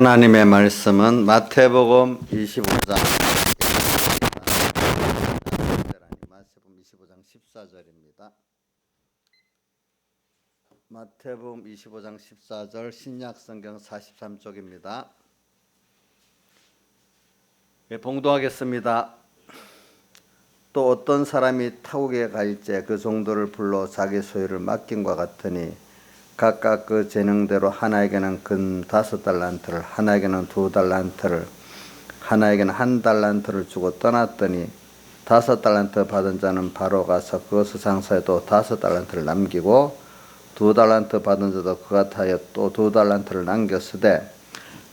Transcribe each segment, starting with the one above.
하나님의 말씀은 마태복음 25장 마태복음 25장 14절입니다. 마태복음 25장 14절 신약성경 43쪽입니다. 봉독하겠습니다. 또 어떤 사람이 타국에 갈지 그 종들을 불러 자기 소유를 맡김과 같으니 각각 그 재능대로 하나에게는 금 5달란트를 하나에게는 2달란트를 하나에게는 1달란트를 주고 떠났더니 5달란트 받은 자는 바로 가서 그것을 장사해 또 5달란트를 남기고 2달란트 받은 자도 그가 타여 또 2달란트를 남겼으되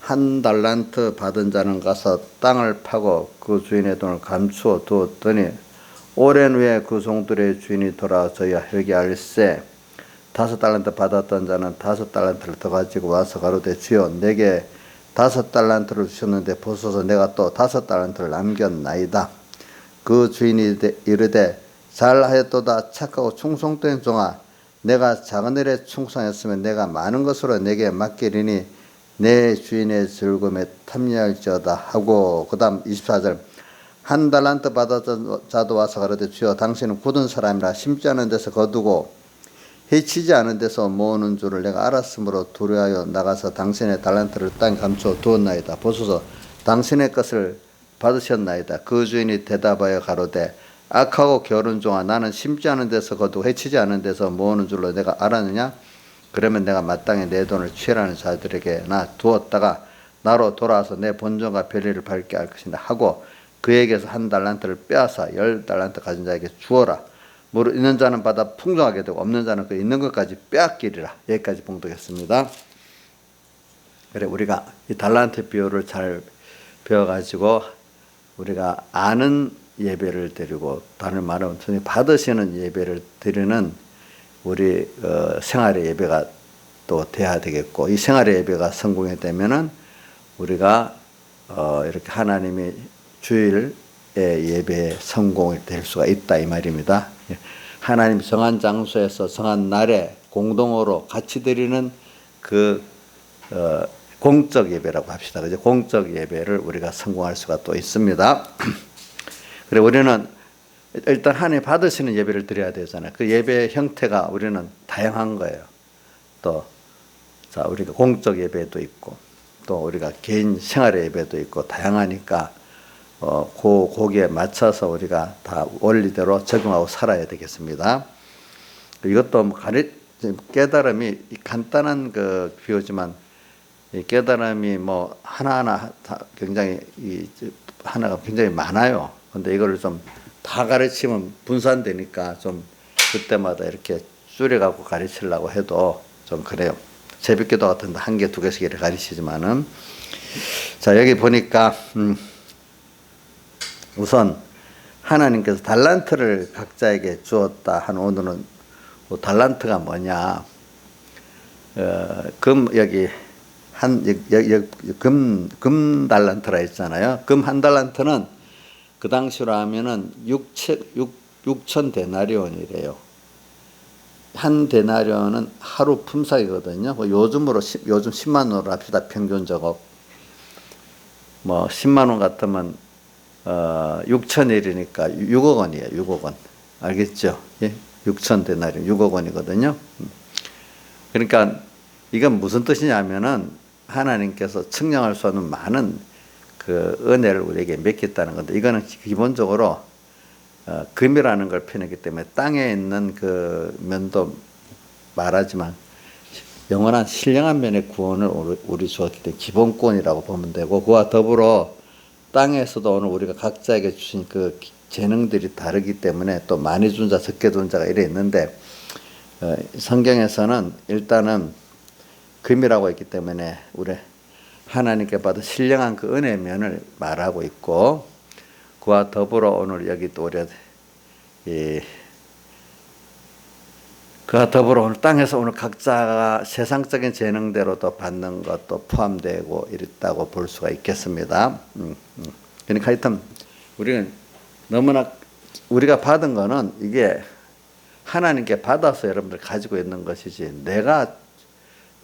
1달란트 받은 자는 가서 땅을 파고 그 주인의 돈을 감추어 두었더니 오랜 후에 그 종들의 주인이 돌아와 저희와 회개할세 5달란트 받았던 자는 5달란트를 더 가지고 와서 가로되 주여 내게 5달란트를 주셨는데 보소서 내가 또 5달란트를 남겼나이다. 그 주인이 이르되 잘하였도다 착하고 충성된 종아 내가 작은 일에 충성했으면 내가 많은 것으로 내게 맡기리니 내 주인의 즐거움에 탐리할지어다 하고 그 다음 24절 1달란트 받았던 자도 와서 가로되 주여 당신은 굳은 사람이라 심지 않은 데서 거두고 해치지 않은 데서 모으는 줄을 내가 알았으므로 두려하여 나가서 당신의 달란트를 땅에 감추어 두었나이다. 보소서 당신의 것을 받으셨나이다. 그 주인이 대답하여 가로되 악하고 게으른 종아 나는 심지 않은 데서 거두고 해치지 않은 데서 모으는 줄로 내가 알았느냐? 그러면 내가 마땅히 내 돈을 취하는 자들에게 나 두었다가 나로 돌아와서 내 본전과 별일을 밝게 할 것이다 하고 그에게서 1달란트를 빼앗아 10달란트 가진 자에게 주어라. 무릇 있는 자는 받아 풍성하게 되고 없는 자는 그 있는 것까지 빼앗기리라. 여기까지 봉독했습니다. 그래 우리가 이 달란트 비유를 잘 배워가지고 우리가 아는 예배를 드리고 다른 말은 받으시는 예배를 드리는 우리 생활의 예배가 또 돼야 되겠고 이 생활의 예배가 성공이 되면은 우리가 이렇게 하나님이 주일의 예배에 성공이 될 수가 있다 이 말입니다. 하나님 정한 장소에서 정한 날에 공동으로 같이 드리는 그 공적 예배라고 합시다. 그죠? 공적 예배를 우리가 성공할 수가 또 있습니다. 그래 우리는 일단 하나님 받으시는 예배를 드려야 되잖아요. 그 예배의 형태가 우리는 다양한 거예요. 또 자 우리가 공적 예배도 있고 또 우리가 개인 생활의 예배도 있고 다양하니까 거기에 맞춰서 우리가 다 원리대로 적용하고 살아야 되겠습니다. 이것도 깨달음이 간단한 그 비유지만 이 깨달음이 뭐 하나하나 굉장히 하나가 굉장히 많아요. 근데 이거를 좀 다 가르치면 분산되니까 좀 그때마다 이렇게 줄여갖고 가르치려고 해도 좀 그래요. 새벽기도 같은데 1개, 2개씩 이렇게 가르치지만은 자 여기 보니까 우선 하나님께서 달란트를 각자에게 주었다 한 오늘은 달란트가 뭐냐? 여기 금 달란트라 했잖아요. 금 1달란트는 그 당시로 하면은 6천 데나리온이래요. 한 데나리온은 하루 품삯이거든요. 요즘 10만 원으로 합시다. 평균적으로 뭐 10만 원 같으면 6천일이니까 6억 원이에요. 6억 원. 알겠죠? 예? 6천 데나리온 6억 원이거든요. 그러니까 이건 무슨 뜻이냐면은 하나님께서 측량할 수 없는 많은 그 은혜를 우리에게 맡겼다는 건데 이거는 기본적으로 금이라는 걸 표현했기 때문에 땅에 있는 그 면도 말하지만 영원한 신령한 면의 구원을 우리 주었기 때문에 기본권이라고 보면 되고 그와 더불어 땅에서도 오늘 우리가 각자에게 주신 그 재능들이 다르기 때문에 또 많이 준 자, 적게 준 자가 이래 있는데 성경에서는 일단은 금이라고 했기 때문에 우리 하나님께 받은 신령한 그 은혜의 면을 말하고 있고 그와 더불어 오늘 여기 또 우리 그와 더불어 오늘 땅에서 오늘 각자가 세상적인 재능대로 또 받는 것도 포함되고 이랬다고 볼 수가 있겠습니다. 그러니까 하여튼 우리는 너무나 우리가 받은 거는 이게 하나님께 받아서 여러분들 가지고 있는 것이지 내가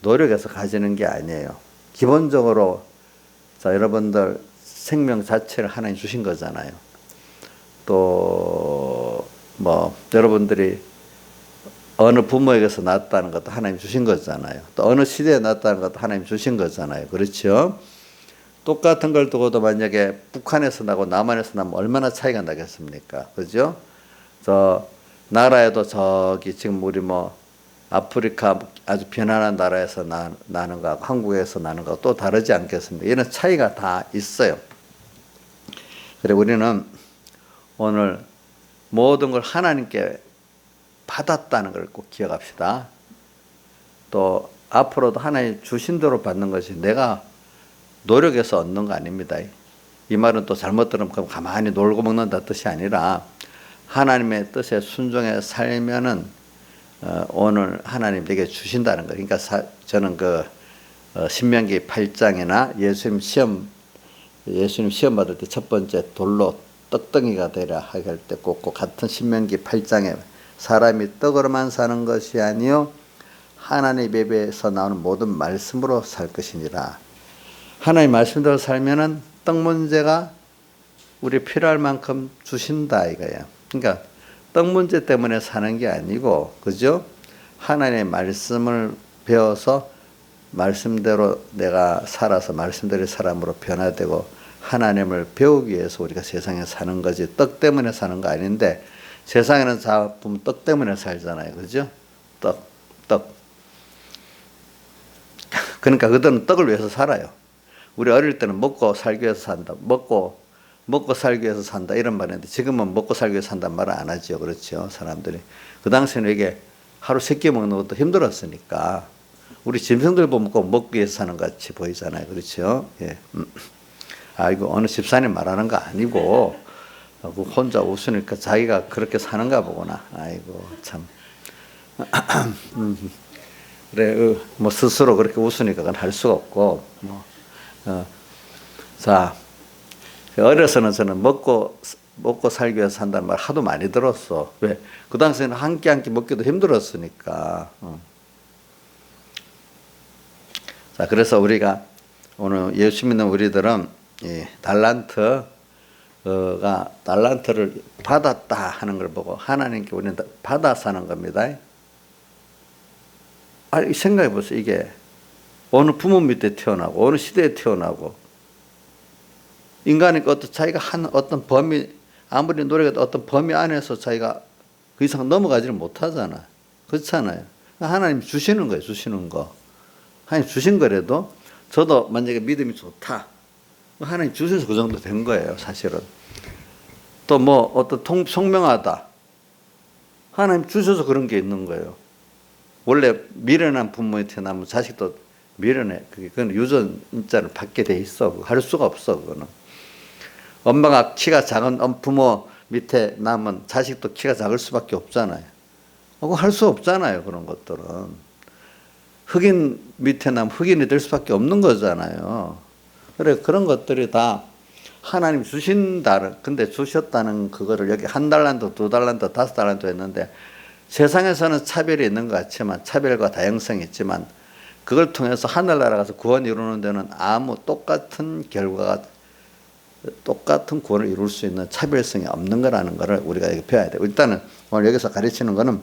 노력해서 가지는 게 아니에요. 기본적으로 자, 여러분들 생명 자체를 하나님 주신 거잖아요. 또 뭐 여러분들이 어느 부모에게서 낳았다는 것도 하나님 주신 거잖아요. 또 어느 시대에 낳았다는 것도 하나님 주신 거잖아요. 그렇죠? 똑같은 걸 두고도 만약에 북한에서 나고 남한에서 나면 얼마나 차이가 나겠습니까? 그죠? 저 나라에도 저기 지금 우리 뭐 아프리카 아주 편안한 나라에서 나는 거하고 한국에서 나는 거하고 또 다르지 않겠습니까? 이런 차이가 다 있어요. 그래 우리는 오늘 모든 걸 하나님께 받았다는 걸 꼭 기억합시다. 또 앞으로도 하나님 주신 대로 받는 것이 내가 노력해서 얻는 거 아닙니다. 이 말은 또 잘못 들으면 가만히 놀고 먹는다 뜻이 아니라 하나님의 뜻에 순종해 살면은 오늘 하나님 내게 주신다는 거예요. 그러니까 저는 신명기 8장이나 예수님 시험 받을 때 첫 번째 돌로 떡덩이가 되라 할 때 꼭 같은 신명기 8장에 사람이 떡으로만 사는 것이 아니요 하나님 입에서 나오는 모든 말씀으로 살 것이니라. 하나님 말씀대로 살면은 떡 문제가 우리 필요할 만큼 주신다 이거야. 그러니까 떡 문제 때문에 사는 게 아니고, 그죠? 하나님의 말씀을 배워서 말씀대로 내가 살아서 말씀대로 사람으로 변화되고 하나님을 배우기 위해서 우리가 세상에 사는 거지 떡 때문에 사는 거 아닌데 세상에는 보면 떡 때문에 살잖아요. 그죠? 떡. 그러니까 그들은 떡을 위해서 살아요. 우리 어릴 때는 먹고 살기 위해서 산다. 먹고 살기 위해서 산다. 이런 말인데 지금은 먹고 살기 위해서 산다는 말을 안 하죠. 그렇죠. 사람들이. 그 당시에는 이게 하루 3끼 먹는 것도 힘들었으니까 우리 짐승들 보면 꼭 먹기 위해서 사는 것 같이 보이잖아요. 그렇죠. 예. 이거 어느 집사님 말하는 거 아니고 혼자 웃으니까 자기가 그렇게 사는가 보구나. 아이고 참. 그래 뭐 스스로 그렇게 웃으니까 그건 할 수가 없고 자 어려서는 저는 먹고 살기 위해서 산다는 말 하도 많이 들었어. 왜? 그 당시에는 한 끼 한 끼 먹기도 힘들었으니까. 자 그래서 우리가 오늘 예수 믿는 우리들은 달란트를 받았다 하는 걸 보고 하나님께 우리는 받아 사는 겁니다. 생각해 보세요. 이게 어느 부모 밑에 태어나고 어느 시대에 태어나고 인간이 자기가 한 어떤 범위 아무리 노력해도 어떤 범위 안에서 자기가 그 이상 넘어가지를 못하잖아. 그렇잖아요. 하나님 주시는 거예요. 주시는 거. 하나님 주신 거라도 저도 만약에 믿음이 좋다. 하나님 주셔서 그 정도 된 거예요. 사실은. 또 뭐 어떤 총명하다. 하나님 주셔서 그런 게 있는 거예요. 원래 미련한 부모에 태어나면 자식도 미련해. 그건 유전자를 받게 돼 있어. 할 수가 없어. 그거는. 엄마가 키가 작은 부모 밑에 나면 자식도 키가 작을 수밖에 없잖아요. 그거 할 수 없잖아요. 그런 것들은. 흑인 밑에 나면 흑인이 될 수밖에 없는 거잖아요. 그래 그런 것들이 다 하나님 주신다는 근데 주셨다는 그거를 여기 1달란트, 2달란트, 5달란트 했는데 세상에서는 차별이 있는 것 같지만 차별과 다양성이 있지만 그걸 통해서 하늘나라 가서 구원 이루는 데는 똑같은 결과가 똑같은 구원을 이룰 수 있는 차별성이 없는 거라는 것을 우리가 여기 배워야 돼요. 일단은 오늘 여기서 가르치는 거는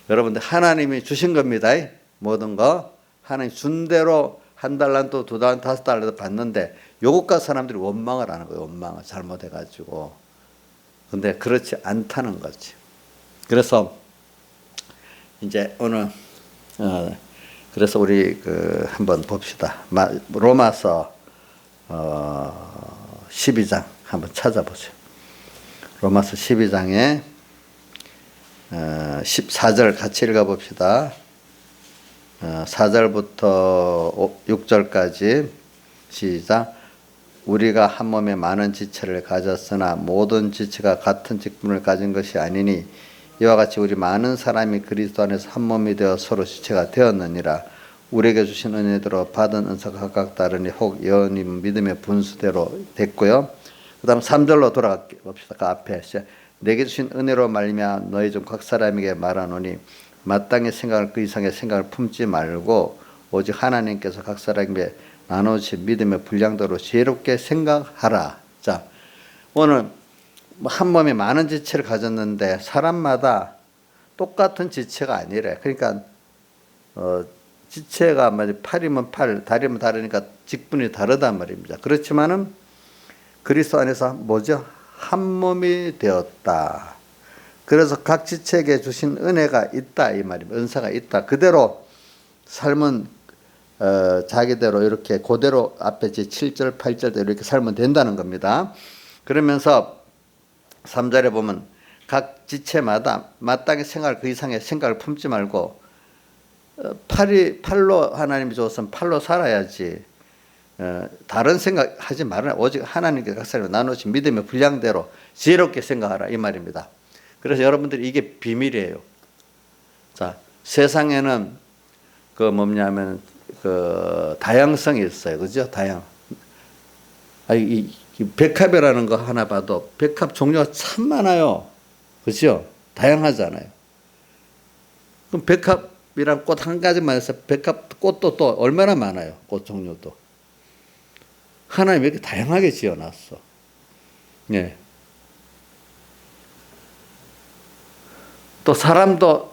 여러분들 하나님이 주신 겁니다. 모든 거 하나님 준 대로 1달란트, 2달란트, 5달란트 받는데 요것과 사람들이 원망을 하는 거예요. 원망을 잘못해가지고. 근데 그렇지 않다는 거지. 그래서 이제 오늘 그래서 우리 한번 봅시다. 로마서 12장 한번 찾아보세요. 로마서 12장에 14절 같이 읽어봅시다. 4절부터 6절까지 시작. 우리가 한 몸에 많은 지체를 가졌으나 모든 지체가 같은 직분을 가진 것이 아니니 이와 같이 우리 많은 사람이 그리스도 안에서 한 몸이 되어 서로 지체가 되었느니라. 우리에게 주신 은혜대로 받은 은사가 각각 다르니 혹 예언이 믿음의 분수대로 됐고요. 그 다음 3절로 돌아가 봅시다. 그 앞에 내게 주신 은혜로 말미암아 너희 중 각 사람에게 말하노니 마땅히 생각을 그 이상의 생각을 품지 말고 오직 하나님께서 각 사람에게 나누어진 믿음의 분량대로 지혜롭게 생각하라. 자, 오늘 한 몸에 많은 지체를 가졌는데 사람마다 똑같은 지체가 아니래. 그러니까 지체가 팔이면 팔, 다리면 다르니까 직분이 다르단 말입니다. 그렇지만은 그리스도 안에서 뭐죠? 한 몸이 되었다. 그래서 각 지체에게 주신 은혜가 있다 이 말입니다. 은사가 있다. 그대로 삶은 자기대로 이렇게 그대로 앞에 7절 8절대로 이렇게 살면 된다는 겁니다. 그러면서 3절에 보면 각 지체마다 마땅히 생각할 그 이상의 생각을 품지 말고 팔로 하나님이 줬으면 팔로 살아야지 다른 생각 하지 말아라. 오직 하나님께 각 사람이 나누신 믿음의 분량대로 지혜롭게 생각하라 이 말입니다. 그래서 여러분들이 이게 비밀이에요. 자, 세상에는 그 뭐냐면 그 다양성이 있어요. 그죠? 이 백합이라는 거 하나 봐도 백합 종류가 참 많아요. 그죠? 다양하잖아요. 그럼 백합이란 꽃 한 가지만 해서 백합 꽃도 또 얼마나 많아요. 꽃 종류도. 하나님이 이렇게 다양하게 지어놨어. 예. 또 사람도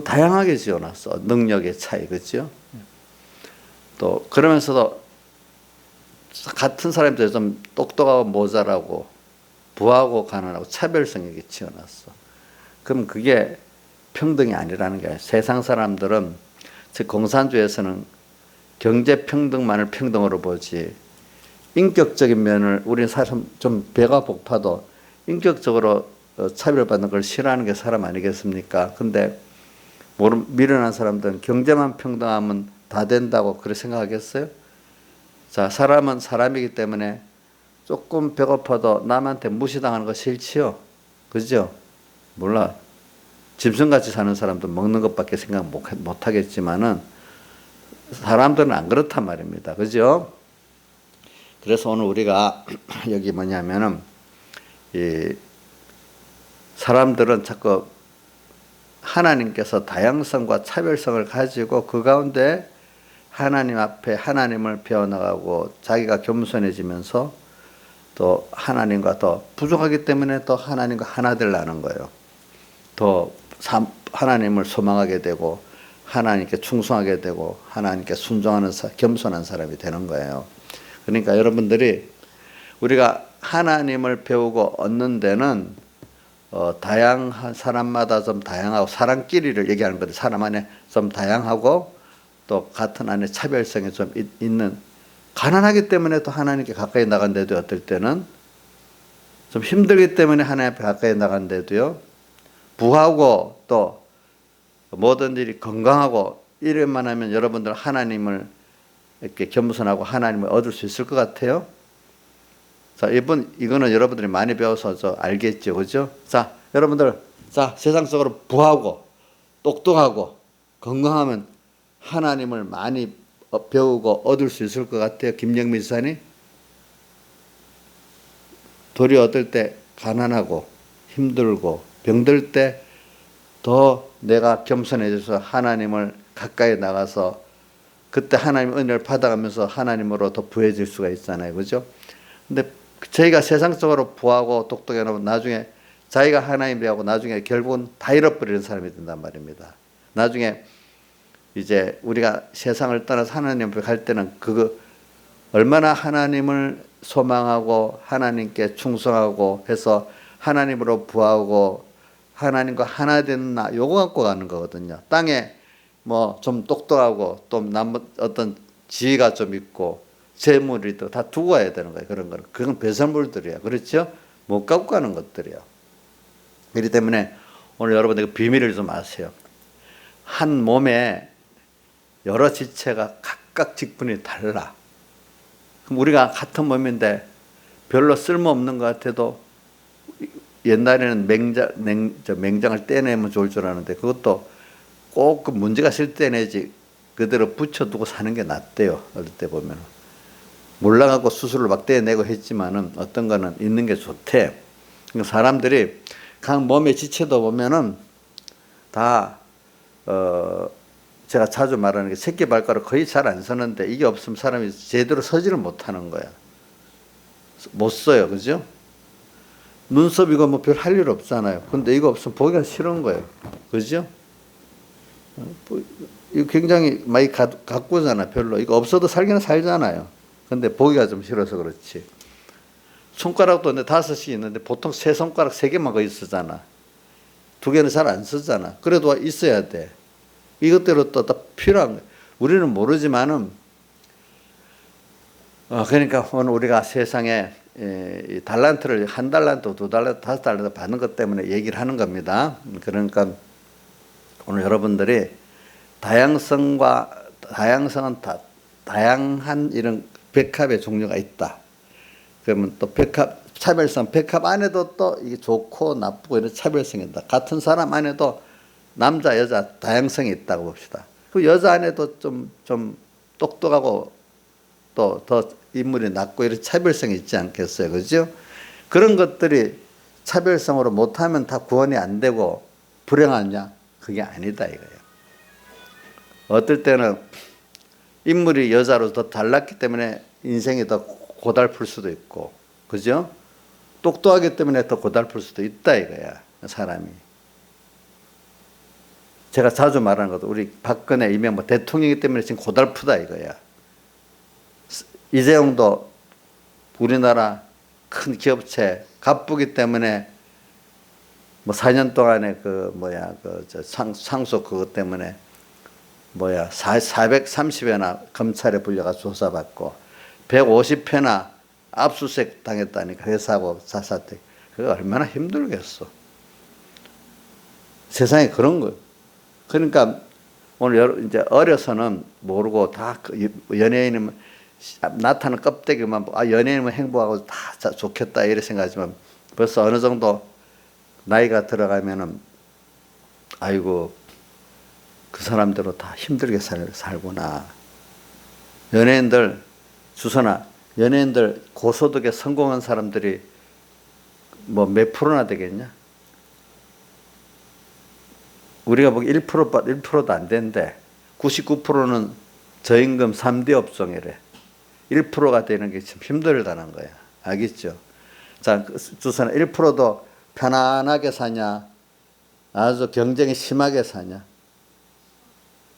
다양하게 지어놨어. 능력의 차이, 그렇죠? 또 그러면서도 같은 사람들 좀 똑똑하고 모자라고 부하고 가난하고 차별성 있게 지어놨어. 그럼 그게 평등이 아니라는 거야. 세상 사람들은 즉 공산주의에서는 경제 평등만을 평등으로 보지 인격적인 면을 우리는 사실 좀 배가 고파도 인격적으로 차별받는 걸 싫어하는 게 사람 아니겠습니까? 근데 미련한 사람들은 경제만 평등하면 다 된다고 그렇게 생각하겠어요? 자, 사람은 사람이기 때문에 조금 배고파도 남한테 무시당하는 거 싫지요? 그죠? 몰라. 짐승같이 사는 사람도 먹는 것밖에 생각 못 하겠지만은 사람들은 안 그렇단 말입니다. 그죠? 그래서 오늘 우리가 여기 뭐냐면은 이 사람들은 자꾸 하나님께서 다양성과 차별성을 가지고 그 가운데 하나님 앞에 하나님을 배워나가고 자기가 겸손해지면서 또 하나님과 더 부족하기 때문에 또 하나님과 하나 되려는 거예요. 더 하나님을 소망하게 되고 하나님께 충성하게 되고 하나님께 순종하는 겸손한 사람이 되는 거예요. 그러니까 여러분들이 우리가 하나님을 배우고 얻는 데는 다양한 사람마다 좀 다양하고 사람끼리를 얘기하는 건데 사람 안에 좀 다양하고 또 같은 안에 차별성이 좀 있는 가난하기 때문에 또 하나님께 가까이 나간데도 어떨 때는 좀 힘들기 때문에 하나님 앞에 가까이 나간데도요 부하고 또 모든 일이 건강하고 이래만 하면 여러분들 하나님을 이렇게 겸손하고 하나님을 얻을 수 있을 것 같아요. 자, 이거는 여러분들이 많이 배워서 알겠죠, 그죠? 자, 여러분들, 자, 세상적으로 부하고 똑똑하고 건강하면 하나님을 많이 배우고 얻을 수 있을 것 같아요. 김영민 지사님. 도리어 얻을 때 가난하고 힘들고 병들 때 더 내가 겸손해져서 하나님을 가까이 나가서 그때 하나님의 은혜를 받아가면서 하나님으로 더 부해질 수가 있잖아요. 그죠? 근데 저희가 세상적으로 부하고 똑똑해놓으면 나중에 자기가 하나님이라고 나중에 결국은 다 잃어버리는 사람이 된단 말입니다. 나중에 이제 우리가 세상을 떠나서 하나님 앞에 갈 때는 그거 얼마나 하나님을 소망하고 하나님께 충성하고 해서 하나님으로 부하고 하나님과 하나 되는 나 요거 갖고 가는 거거든요. 땅에 뭐 좀 똑똑하고 또 어떤 지혜가 좀 있고 재물이 다 두고 가야 되는 거예요. 그런 거는 그건 배설물들이야. 그렇죠? 못 갖고 가는 것들이야. 그렇기 때문에 오늘 여러분들 그 비밀을 좀 아세요. 한 몸에 여러 지체가 각각 직분이 달라. 그럼 우리가 같은 몸인데 별로 쓸모없는 것 같아도 옛날에는 맹장을 떼내면 좋을 줄 아는데 그것도 꼭 그 문제가 있을 때 내지 그대로 붙여두고 사는 게 낫대요. 어릴 때 보면 몰라갖고 수술을 막 떼내고 했지만은 어떤 거는 있는 게 좋대. 그러니까 사람들이 각 몸의 지체도 보면은 다 제가 자주 말하는 게 새끼 발가락 거의 잘 안 서는데 이게 없으면 사람이 제대로 서지를 못하는 거야. 못 써요. 그죠? 눈썹 이거 뭐 별 할 일 없잖아요. 근데 이거 없으면 보기가 싫은 거예요. 그죠? 이거 굉장히 많이 가꾸잖아. 별로. 이거 없어도 살기는 살잖아요. 근데 보기가 좀 싫어서 그렇지. 손가락도 근데 5이 있는데 보통 세 손가락 3개만 거의 쓰잖아. 2개는 잘 안 쓰잖아. 그래도 있어야 돼. 이것대로 또 필요한 거야. 우리는 모르지만은 그러니까 오늘 우리가 세상에 달란트를 1달란트, 2달란트, 5달란트 받는 것 때문에 얘기를 하는 겁니다. 그러니까 오늘 여러분들이 다양성은 다양한 이런 백합의 종류가 있다. 그러면 또 차별성, 백합 안에도 또 이게 좋고 나쁘고 이런 차별성이 있다. 같은 사람 안에도 남자, 여자 다양성이 있다고 봅시다. 그 여자 안에도 좀 똑똑하고 또 더 인물이 낮고 이런 차별성이 있지 않겠어요. 그죠? 그런 것들이 차별성으로 못하면 다 구원이 안 되고 불행하냐? 그게 아니다 이거예요. 어떨 때는 인물이 여자로 더 달랐기 때문에 인생이 더 고달플 수도 있고, 그죠? 똑똑하기 때문에 더 고달플 수도 있다 이거야, 사람이. 제가 자주 말하는 것도 우리 박근혜, 이명박 대통령이기 때문에 지금 고달프다 이거야. 이재용도 우리나라 큰 기업체 갑부기 때문에 뭐 4년 동안에 상속 그것 때문에 430회나 검찰에 불려가 조사받고 150회나 압수수색 당했다니까 회사하고 사사택. 그거 얼마나 힘들겠어. 세상에 그런 거. 그러니까 오늘 이제 어려서는 모르고 다 연예인은 나타나는 껍데기만 연예인은 행복하고 다 좋겠다 이렇게 생각하지만 벌써 어느 정도 나이가 들어가면은 아이고 그 사람대로 다 힘들게 살구나. 연예인들 주선아 연예인들 고소득에 성공한 사람들이 뭐 몇 프로나 되겠냐? 우리가 보기 1%도 안 되는데 99%는 저임금 3대 업종이래. 1%가 되는 게 참 힘들다는 거야. 알겠죠? 자, 주선아 1%도 편안하게 사냐? 아주 경쟁이 심하게 사냐?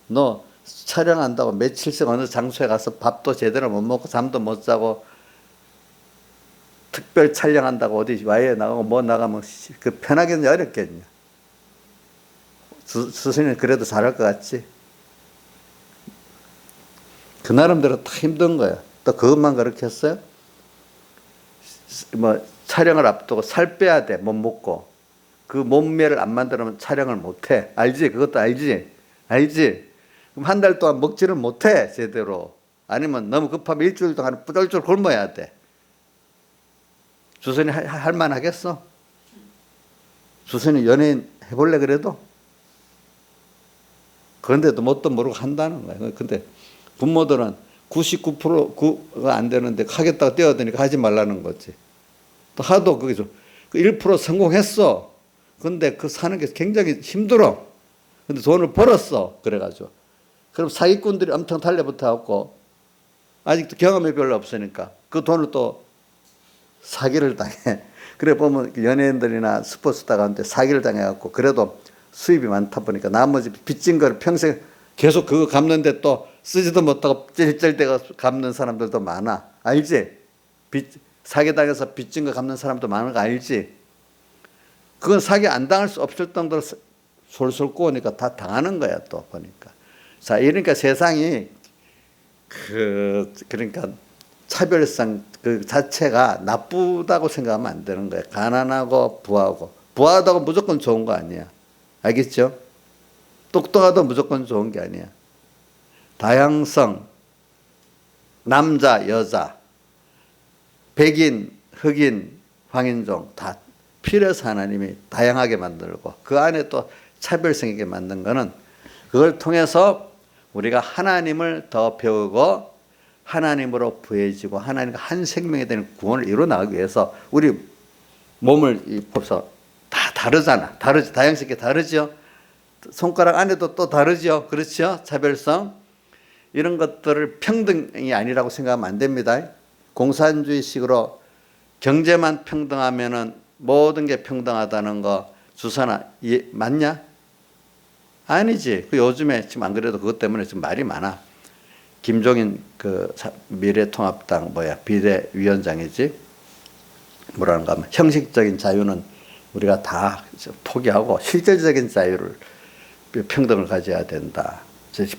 너 촬영한다고 며칠씩 어느 장소에 가서 밥도 제대로 못 먹고 잠도 못 자고 특별 촬영한다고 어디 와이에 나가고 뭐 나가면 그 편하겠냐 어렵겠냐? 스승님 그래도 잘할 것 같지? 그 나름대로 다 힘든 거야. 또 그것만 그렇게 했어요? 뭐 촬영을 앞두고 살 빼야 돼. 못 먹고. 그 몸매를 안 만들면 촬영을 못 해. 알지? 그것도 알지? 알지? 그럼 한 달 동안 먹지를 못 해. 제대로. 아니면 너무 급하면 일주일 동안 뿌들뿌들 굶어야 돼. 주선이 할 만하겠어? 주선이 연예인 해볼래 그래도? 그런데도 뭣도 모르고 한다는 거야. 근데 부모들은 99%가 안 되는데 하겠다고 뛰어드니까 하지 말라는 거지. 또 하도 그게 좀 1% 성공했어. 근데 그 사는 게 굉장히 힘들어. 근데 돈을 벌었어. 그래가지고. 그럼 사기꾼들이 엄청 달려붙어갖고 아직도 경험이 별로 없으니까 그 돈을 또 사기를 당해. 그래 보면 연예인들이나 스포츠스타가 사기를 당해갖고 그래도 수입이 많다 보니까 나머지 빚진 거를 평생 계속 그거 갚는데 또 쓰지도 못하고 찔찔대가 갚는 사람들도 많아. 알지? 사기당해서 빚진 거 갚는 사람도 많은 거 알지? 그건 사기 안 당할 수 없을 정도로 솔솔 꼬우니까 다 당하는 거야 또 보니까. 자, 이러니까 세상이 그러니까 차별성 그 자체가 나쁘다고 생각하면 안 되는 거야. 가난하고 부하다고 무조건 좋은 거 아니야. 알겠죠? 똑똑하다고 무조건 좋은 게 아니야. 다양성, 남자, 여자, 백인, 흑인, 황인종 다 필요해서 하나님이 다양하게 만들고 그 안에 또 차별성 있게 만든 거는 그걸 통해서 우리가 하나님을 더 배우고 하나님으로 부해지고 하나님과 한 생명이 되는 구원을 이루어 나가기 위해서 우리 몸을 봅서 다 다르잖아. 다양성 있게 다르죠? 손가락 안에도 또 다르죠. 그렇죠? 차별성. 이런 것들을 평등이 아니라고 생각하면 안 됩니다. 공산주의식으로 경제만 평등하면은 모든 게 평등하다는 거 주사나 맞냐? 아니지. 그 요즘에 지금 안 그래도 그것 때문에 지금 말이 많아. 김종인 그 미래통합당 비대위원장이지. 뭐라는가 하면 형식적인 자유는 우리가 다 포기하고 실질적인 자유를 평등을 가져야 된다.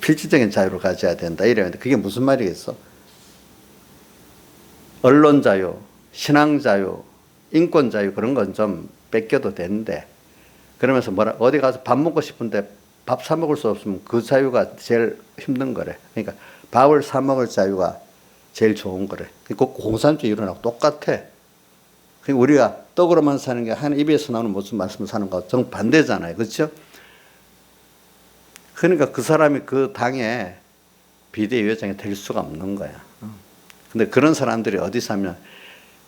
필지적인 자유를 가져야 된다. 이러는데 그게 무슨 말이겠어? 언론 자유, 신앙 자유, 인권 자유 그런 건 좀 뺏겨도 되는데 그러면서 어디 가서 밥 먹고 싶은데 밥 사 먹을 수 없으면 그 자유가 제일 힘든 거래. 그러니까 밥을 사 먹을 자유가 제일 좋은 거래. 그 공산주의 이론하고 똑같아. 우리가 떡으로만 사는 게 한 입에서 나오는 무슨 말씀을 사는 거 정반대잖아요. 그렇죠? 그러니까 그 사람이 그 당의 비대위원장이 될 수가 없는 거야. 근데 그런 사람들이 어디서 하면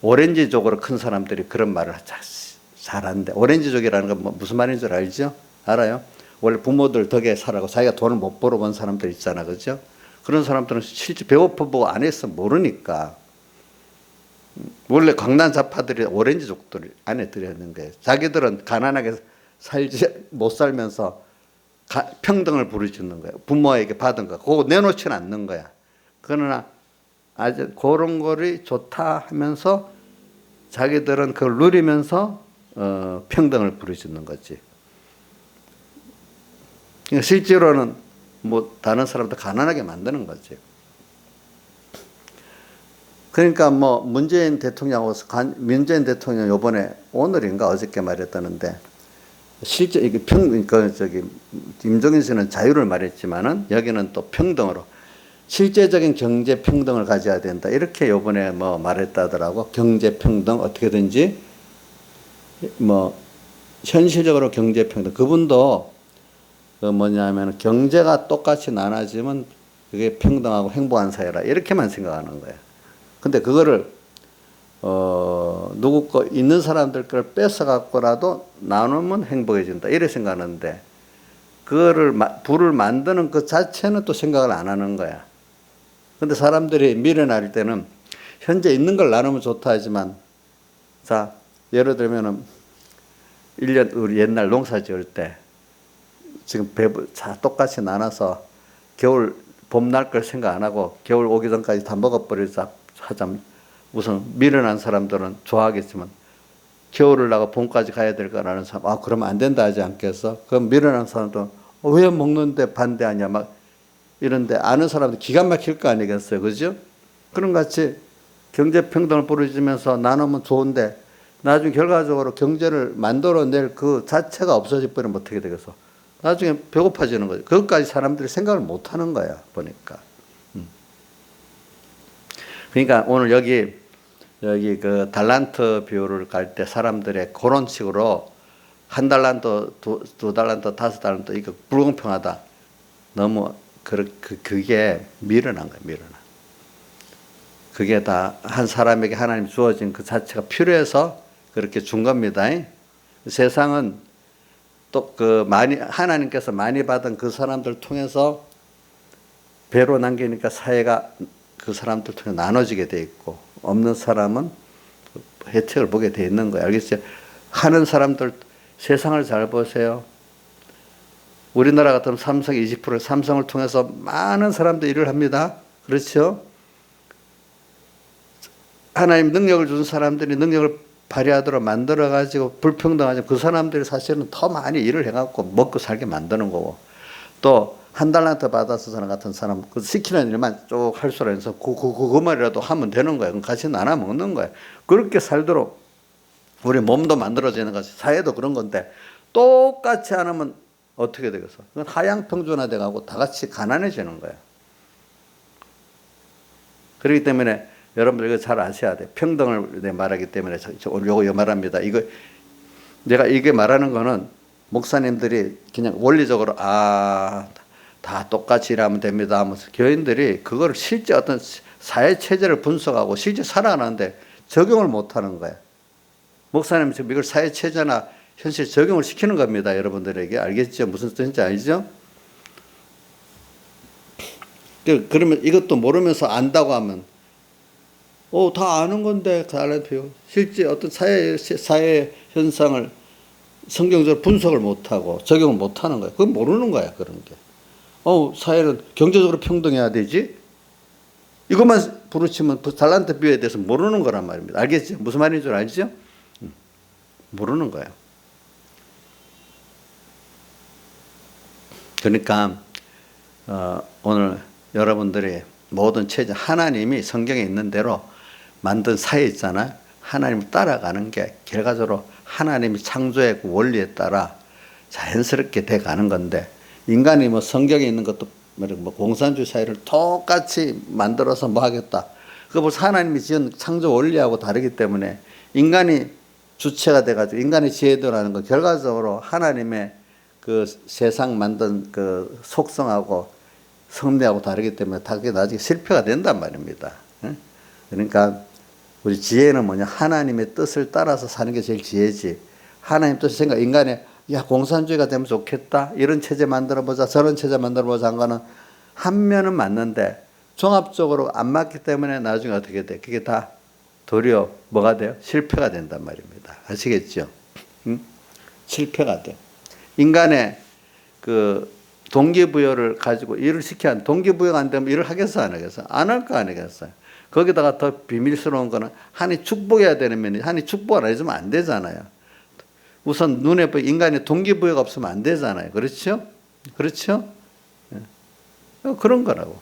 오렌지족으로 큰 사람들이 그런 말을 잘하는데 오렌지족이라는 건 무슨 말인 줄 알죠? 알아요? 원래 부모들 덕에 살아고 자기가 돈을 못 벌어본 사람들 있잖아. 그죠? 그런 사람들은 실제 배고파보고 안 했어 모르니까. 원래 강남 좌파들이 오렌지족들 안에 들였는데 자기들은 가난하게 못 살면서 평등을 부르짖는 거야. 부모에게 받은 거. 그거 내놓지는 않는 거야. 그러나 아주 그런 거를 좋다 하면서 자기들은 그걸 누리면서 평등을 부르짖는 거지. 그러니까 실제로는 뭐 다른 사람도 가난하게 만드는 거지. 그러니까 뭐 문재인 대통령 요번에 오늘인가 어저께 말했다는데 실제 이게 김종인 씨는 자유를 말했지만은 여기는 또 평등으로 실제적인 경제 평등을 가져야 된다. 이렇게 요번에 뭐 말했다더라고. 경제 평등 어떻게든지 뭐 현실적으로 경제 평등. 그분도 그 뭐냐면 경제가 똑같이 나눠지면 그게 평등하고 행복한 사회라 이렇게만 생각하는 거야. 근데 그거를 누구 거 있는 사람들 걸 뺏어 갖고라도 나누면 행복해진다 이렇게 생각하는데 그거를 부를 만드는 그 자체는 또 생각을 안 하는 거야. 근데 사람들이 미련할 때는 현재 있는 걸 나누면 좋다 하지만 자 예를 들면은 1년 우리 옛날 농사 지을 때 지금 똑같이 나눠서 겨울 봄 날 걸 생각 안 하고 겨울 오기 전까지 다 먹어버리자 하자면 우선 미련한 사람들은 좋아하겠지만 겨울을 나가 봄까지 가야 될 거라는 사람 그러면 안 된다 하지 않겠어? 그럼 미련한 사람들은 왜 먹는데 반대하냐 막 이런데 아는 사람들 기가 막힐 거 아니겠어요? 그죠? 그런 같이 경제평등을 부르짖으면서 나누면 좋은데 나중에 결과적으로 경제를 만들어낼 그 자체가 없어져 버리면 어떻게 되겠어? 나중에 배고파지는 거죠. 그것까지 사람들이 생각을 못 하는 거야, 보니까. 그러니까 오늘 여기 그 달란트 비율을 갈 때 사람들의 그런 식으로 한 달란트, 두 달란트, 다섯 달란트 이거 불공평하다. 너무 그게 미련한 거야, 미련한. 그게 다 한 사람에게 하나님 주어진 그 자체가 필요해서 그렇게 준 겁니다. 세상은 또 하나님께서 많이 받은 그 사람들 통해서 배로 남기니까 사회가 그 사람들 통해 나눠지게 돼 있고 없는 사람은 혜택을 보게 돼 있는 거예요. 알겠어요? 하는 사람들 세상을 잘 보세요. 우리나라 같으면 삼성 20%, 삼성을 통해서 많은 사람들이 일을 합니다. 그렇죠? 하나님 능력을 준 사람들이 능력을 발휘하도록 만들어가지고 불평등하죠. 그 사람들이 사실은 더 많이 일을 해갖고 먹고 살게 만드는 거고 또 한 달란트 받아서 사람 같은 사람 그 시키는 일만 쭉 할 수라 해서 그것만이라도 하면 되는 거예요. 그럼 같이 나눠 먹는 거예요. 그렇게 살도록 우리 몸도 만들어지는 것이 사회도 그런 건데 똑같이 안 하면 어떻게 되겠어? 그건 하향 평준화돼 가고 다 같이 가난해지는 거예요. 그렇기 때문에 여러분들 이거 잘 아셔야 돼. 평등을 말하기 때문에 요거 말합니다. 내가 이게 말하는 거는 목사님들이 그냥 원리적으로 다 똑같이 일하면 됩니다 하면서 교인들이 그걸 실제 어떤 사회 체제를 분석하고 실제 살아가는데 적용을 못 하는 거야. 목사님 지금 이걸 사회 체제나 현실 적용을 시키는 겁니다. 여러분들에게. 알겠죠? 무슨 뜻인지 알죠? 그러면 이것도 모르면서 안다고 하면 다 아는 건데 달란트 실제 어떤 사회 현상을 성경적으로 분석을 못하고 적용을 못하는 거예요. 그건 모르는 거야. 그런 게. 사회는 경제적으로 평등해야 되지? 이것만 부르치면 달란트 비유에 대해서 모르는 거란 말입니다. 알겠죠? 무슨 말인 줄 알죠? 모르는 거예요. 그러니까 오늘 여러분들이 모든 체제 하나님이 성경에 있는 대로 만든 사회 있잖아요. 하나님을 따라가는 게 결과적으로 하나님이 창조의 그 원리에 따라 자연스럽게 돼가는 건데 인간이 뭐 성경에 있는 것도 뭐 공산주의 사회를 똑같이 만들어서 뭐 하겠다. 그거 벌써 하나님이 지은 창조 원리하고 다르기 때문에 인간이 주체가 돼가지고 인간의 지혜도라는 건 결과적으로 하나님의 그 세상 만든 그 속성하고 성리하고 다르기 때문에 그게 나중에 실패가 된단 말입니다. 그러니까 우리 지혜는 뭐냐? 하나님의 뜻을 따라서 사는 게 제일 지혜지. 하나님 뜻을 생각, 인간의 공산주의가 되면 좋겠다. 이런 체제 만들어보자. 저런 체제 만들어보자. 한 거는 한 면은 맞는데 종합적으로 안 맞기 때문에 나중에 어떻게 돼? 그게 다 도리어 뭐가 돼요? 실패가 된단 말입니다. 아시겠죠? 실패가 돼. 인간의 그 동기부여를 가지고 일을 시켜야 하는, 동기부여가 안 되면 일을 하겠어, 안 하겠어? 안 할 거 아니겠어요? 거기다가 더 비밀스러운 거는 하나님 축복해야 되는 면이 하나님 축복을 안 해주면 안 되잖아요. 우선 눈에 보이 인간의 동기부여가 없으면 안 되잖아요. 그렇죠? 그렇죠? 그런 거라고.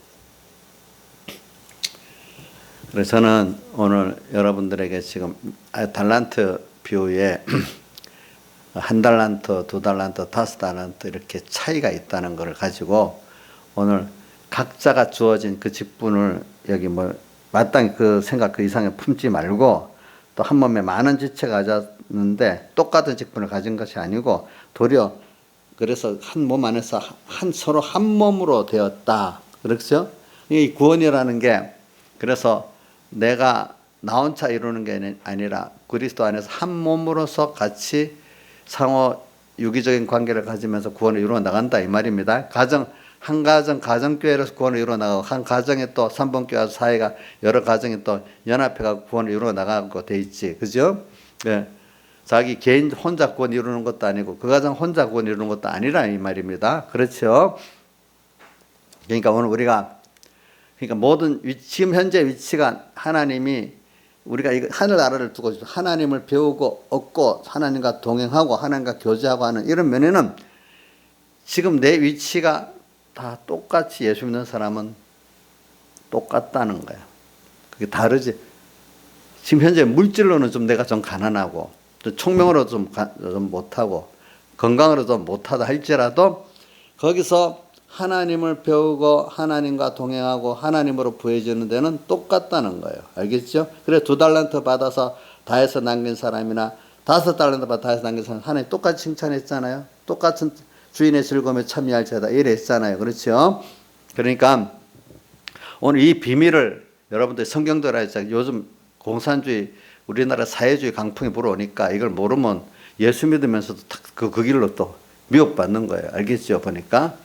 그래서 저는 오늘 여러분들에게 지금 달란트 비유에 한 달란트, 두 달란트, 다섯 달란트 이렇게 차이가 있다는 것을 가지고 오늘 각자가 주어진 그 직분을 여기 뭐 마땅히 그 생각 그 이상에 품지 말고 또 한 몸에 많은 지체가 가졌는데 똑같은 직분을 가진 것이 아니고 도리어 그래서 한 몸 안에서 서로 한 몸으로 되었다. 그렇죠? 이 구원이라는 게 그래서 내가 나 혼자 이루는 게 아니라 그리스도 안에서 한 몸으로서 같이 상호 유기적인 관계를 가지면서 구원을 이루어 나간다 이 말입니다. 한 가정교회로서 구원을 이루어 나가고 한 가정에 또 삼본교회 사회가 여러 가정이 또 연합해가 구원을 이루어 나가고 돼 있지. 그죠? 네. 자기 개인 혼자 구원 이루는 것도 아니고 그 가정 혼자 구원 이루는 것도 아니라 이 말입니다. 그렇죠? 그러니까 오늘 우리가 모든 지금 현재 위치가 하나님이 우리가 이거 하늘나라를 두고 하나님을 배우고 얻고 하나님과 동행하고 하나님과 교제하고 하는 이런 면에는 지금 내 위치가 다 똑같이 예수 믿는 사람은 똑같다는 거야. 그게 다르지. 지금 현재 물질로는 좀 내가 좀 가난하고 또 총명으로 좀 못하고 건강으로 좀 못하다 할지라도 거기서 하나님을 배우고 하나님과 동행하고 하나님으로 부해지는 데는 똑같다는 거예요. 알겠죠? 그래 2달란트 받아서 다해서 남긴 사람이나 5달란트 받아 다해서 남긴 사람 하나님 똑같이 칭찬했잖아요. 똑같은 주인의 즐거움에 참여할지어다 이랬잖아요. 그렇죠? 그러니까 오늘 이 비밀을 여러분들 성경대로 해서 요즘 공산주의 우리나라 사회주의 강풍이 불어오니까 이걸 모르면 예수 믿으면서도 그 길로 또 미혹받는 거예요. 알겠죠? 보니까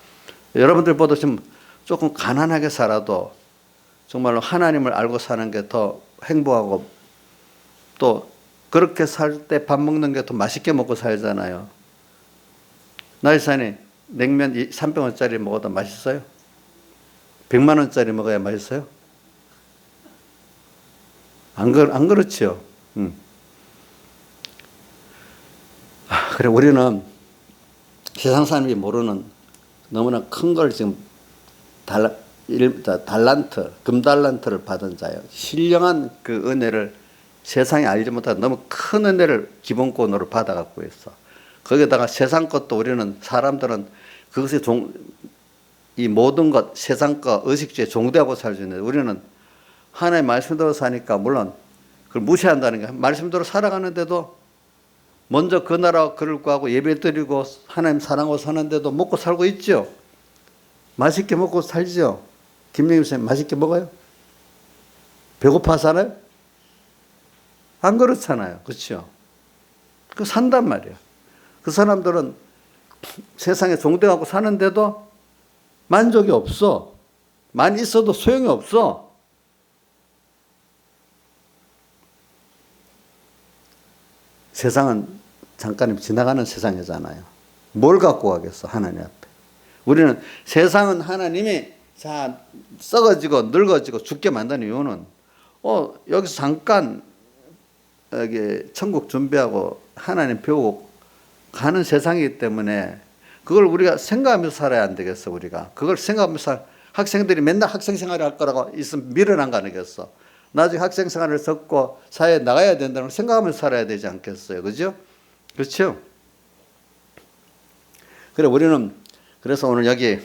여러분들 보다 좀 조금 가난하게 살아도 정말로 하나님을 알고 사는 게 더 행복하고 또 그렇게 살 때 밥 먹는 게 더 맛있게 먹고 살잖아요. 나일산이 냉면 300원짜리 먹어도 맛있어요? 100만 원짜리 먹어야 맛있어요? 안 그렇죠? 그래 우리는 세상 사람이 모르는 너무나 큰 걸 지금 달란트, 금달란트를 받은 자예요. 신령한 그 은혜를 세상이 알지 못한 너무 큰 은혜를 기본권으로 받아갖고 있어. 거기다가 세상 것도 우리는 사람들은 그것이 이 모든 것, 세상 것, 의식주에 종대하고 살수 있는데 우리는 하나님의 말씀대로 사니까 물론 그걸 무시한다는 게 말씀대로 살아가는데도 먼저 그 나라와 그를 구하고 예배드리고 하나님 사랑하고 사는데도 먹고 살고 있죠. 맛있게 먹고 살죠. 김영임 선생님 맛있게 먹어요? 배고파 살아요? 안 그렇잖아요. 그렇죠? 그 산단 말이에요. 그 사람들은 세상에 종대하고 사는데도 만족이 없어. 많이 있어도 소용이 없어. 세상은 잠깐 지나가는 세상이잖아요. 뭘 갖고 가겠어, 하나님 앞에. 우리는 세상은 하나님이 자 썩어지고 늙어지고 죽게 만드는 이유는 여기서 잠깐 여기 천국 준비하고 하나님 배우고 가는 세상이기 때문에 그걸 우리가 생각하면서 살아야 안 되겠어. 우리가 그걸 생각하면서 학생들이 맨날 학생 생활을 할 거라고 있으면 미련한 거 아니겠어. 나중에 학생 생활을 접고 사회에 나가야 된다는 걸 생각하면서 살아야 되지 않겠어요. 그죠? 그렇죠? 그래 우리는 그래서 오늘 여기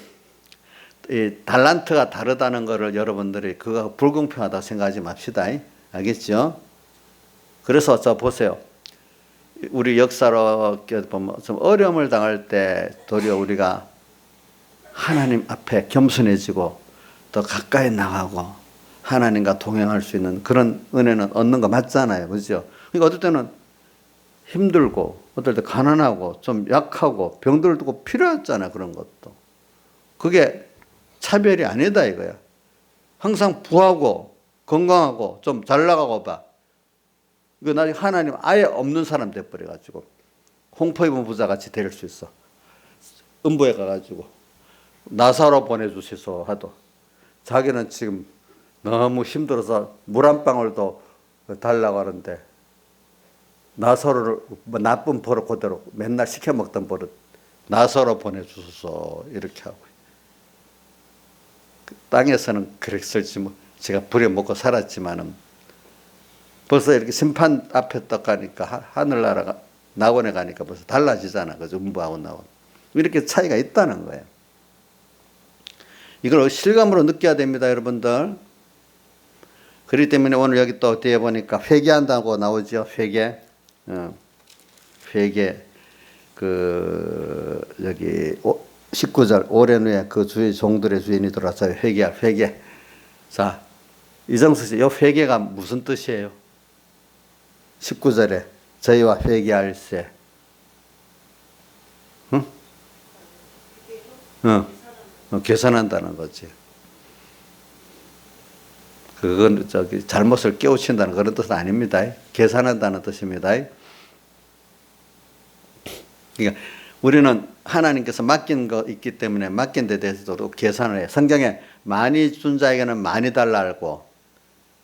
이 달란트가 다르다는 것을 여러분들이 그거 불공평하다고 생각하지 맙시다. 알겠죠? 그래서 저 보세요. 우리 역사로 보면 좀 어려움을 당할 때 도리어 우리가 하나님 앞에 겸손해지고 더 가까이 나가고 하나님과 동행할 수 있는 그런 은혜는 얻는 거 맞잖아요. 그죠? 그러니까 어떨 때는 힘들고 어떨 때 가난하고 좀 약하고 병들고 필요했잖아요. 그런 것도. 그게 차별이 아니다 이거야. 항상 부하고 건강하고 좀 잘 나가고 봐. 이거 나중에 하나님 아예 없는 사람 돼버려가지고 홍포 입은 부자 같이 될 수 있어. 음부에 가가지고 나사로 보내주시소 하도 자기는 지금 너무 힘들어서 물 한 방울도 달라고 하는데 나사로를 나쁜 버릇 그대로 맨날 시켜 먹던 버릇 나사로 보내주소서 이렇게 하고 땅에서는 그랬을지 뭐 제가 부려먹고 살았지만은 벌써 이렇게 심판 앞에 딱 가니까 하늘나라가 낙원에 가니까 벌써 달라지잖아. 그죠? 음부하고 낙원. 이렇게 차이가 있다는 거예요. 이걸 실감으로 느껴야 됩니다, 여러분들. 그렇기 때문에 오늘 여기 또 뒤에 보니까 회개한다고 나오죠. 회개. 회개. 여기 19절 오랜 후에 그 주의 종들의 주인이 들어와서 회개할 회개. 자, 이정수 씨, 이 회개가 무슨 뜻이에요? 19절에 저희와 회개할세. 응? 계산한다는 거지. 그건 잘못을 깨우친다는 그런 뜻은 아닙니다. 계산한다는 뜻입니다. 그러니까 우리는 하나님께서 맡긴 거 있기 때문에 맡긴 데 대해서도 계산을 해요. 성경에 많이 준 자에게는 많이 달라 하고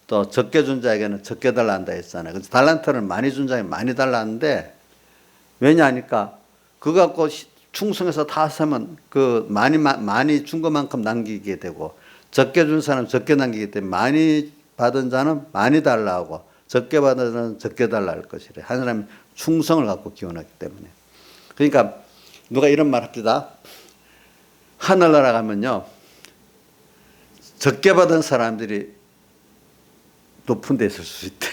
또 적게 준 자에게는 적게 달라 한다 했잖아요. 그래서 달란트를 많이 준 자에게 많이 달라 하는데 왜냐하니까 그거 갖고 충성해서 다 하면 그 많이 준 것만큼 남기게 되고 적게 준 사람 적게 남기기 때문에 많이 받은 자는 많이 달라 하고 적게 받은 자는 적게 달라 할 것이래. 한 사람이 충성을 갖고 기원하기 때문에. 그러니까 누가 이런 말 합니다. 하늘나라 가면요. 적게 받은 사람들이 높은 데 있을 수 있대.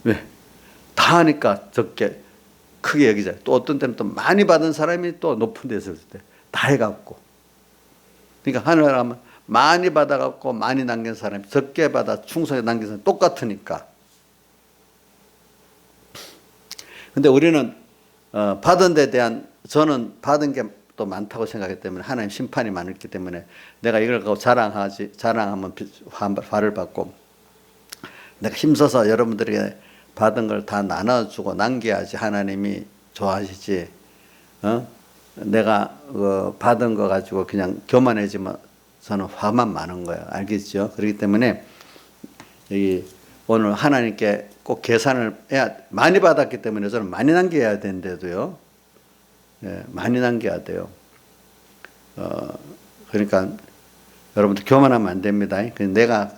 왜? 다 하니까 적게 크게 여기자. 또 어떤 때는 또 많이 받은 사람이 또 높은 데 있을 수 있대. 다 해갖고. 그러니까 하늘나라 가면 많이 받아갖고 많이 남긴 사람이 적게 받아 충성에 남긴 사람이 똑같으니까. 근데 우리는 받은 데 대한 저는 받은 게 또 많다고 생각하기 때문에 하나님 심판이 많기 때문에 내가 이걸 갖고 자랑하면 화를 받고 내가 힘써서 여러분들에게 받은 걸 다 나눠주고 남겨야지 하나님이 좋아하시지. 내가 받은 거 가지고 그냥 교만해지면 저는 화만 많은 거예요. 알겠죠? 그렇기 때문에 여기 오늘 하나님께 꼭 계산을 해야 많이 받았기 때문에 저는 많이 남겨야 되는데도요. 네, 많이 남겨야 돼요. 그러니까 여러분들 교만하면 안 됩니다. 내가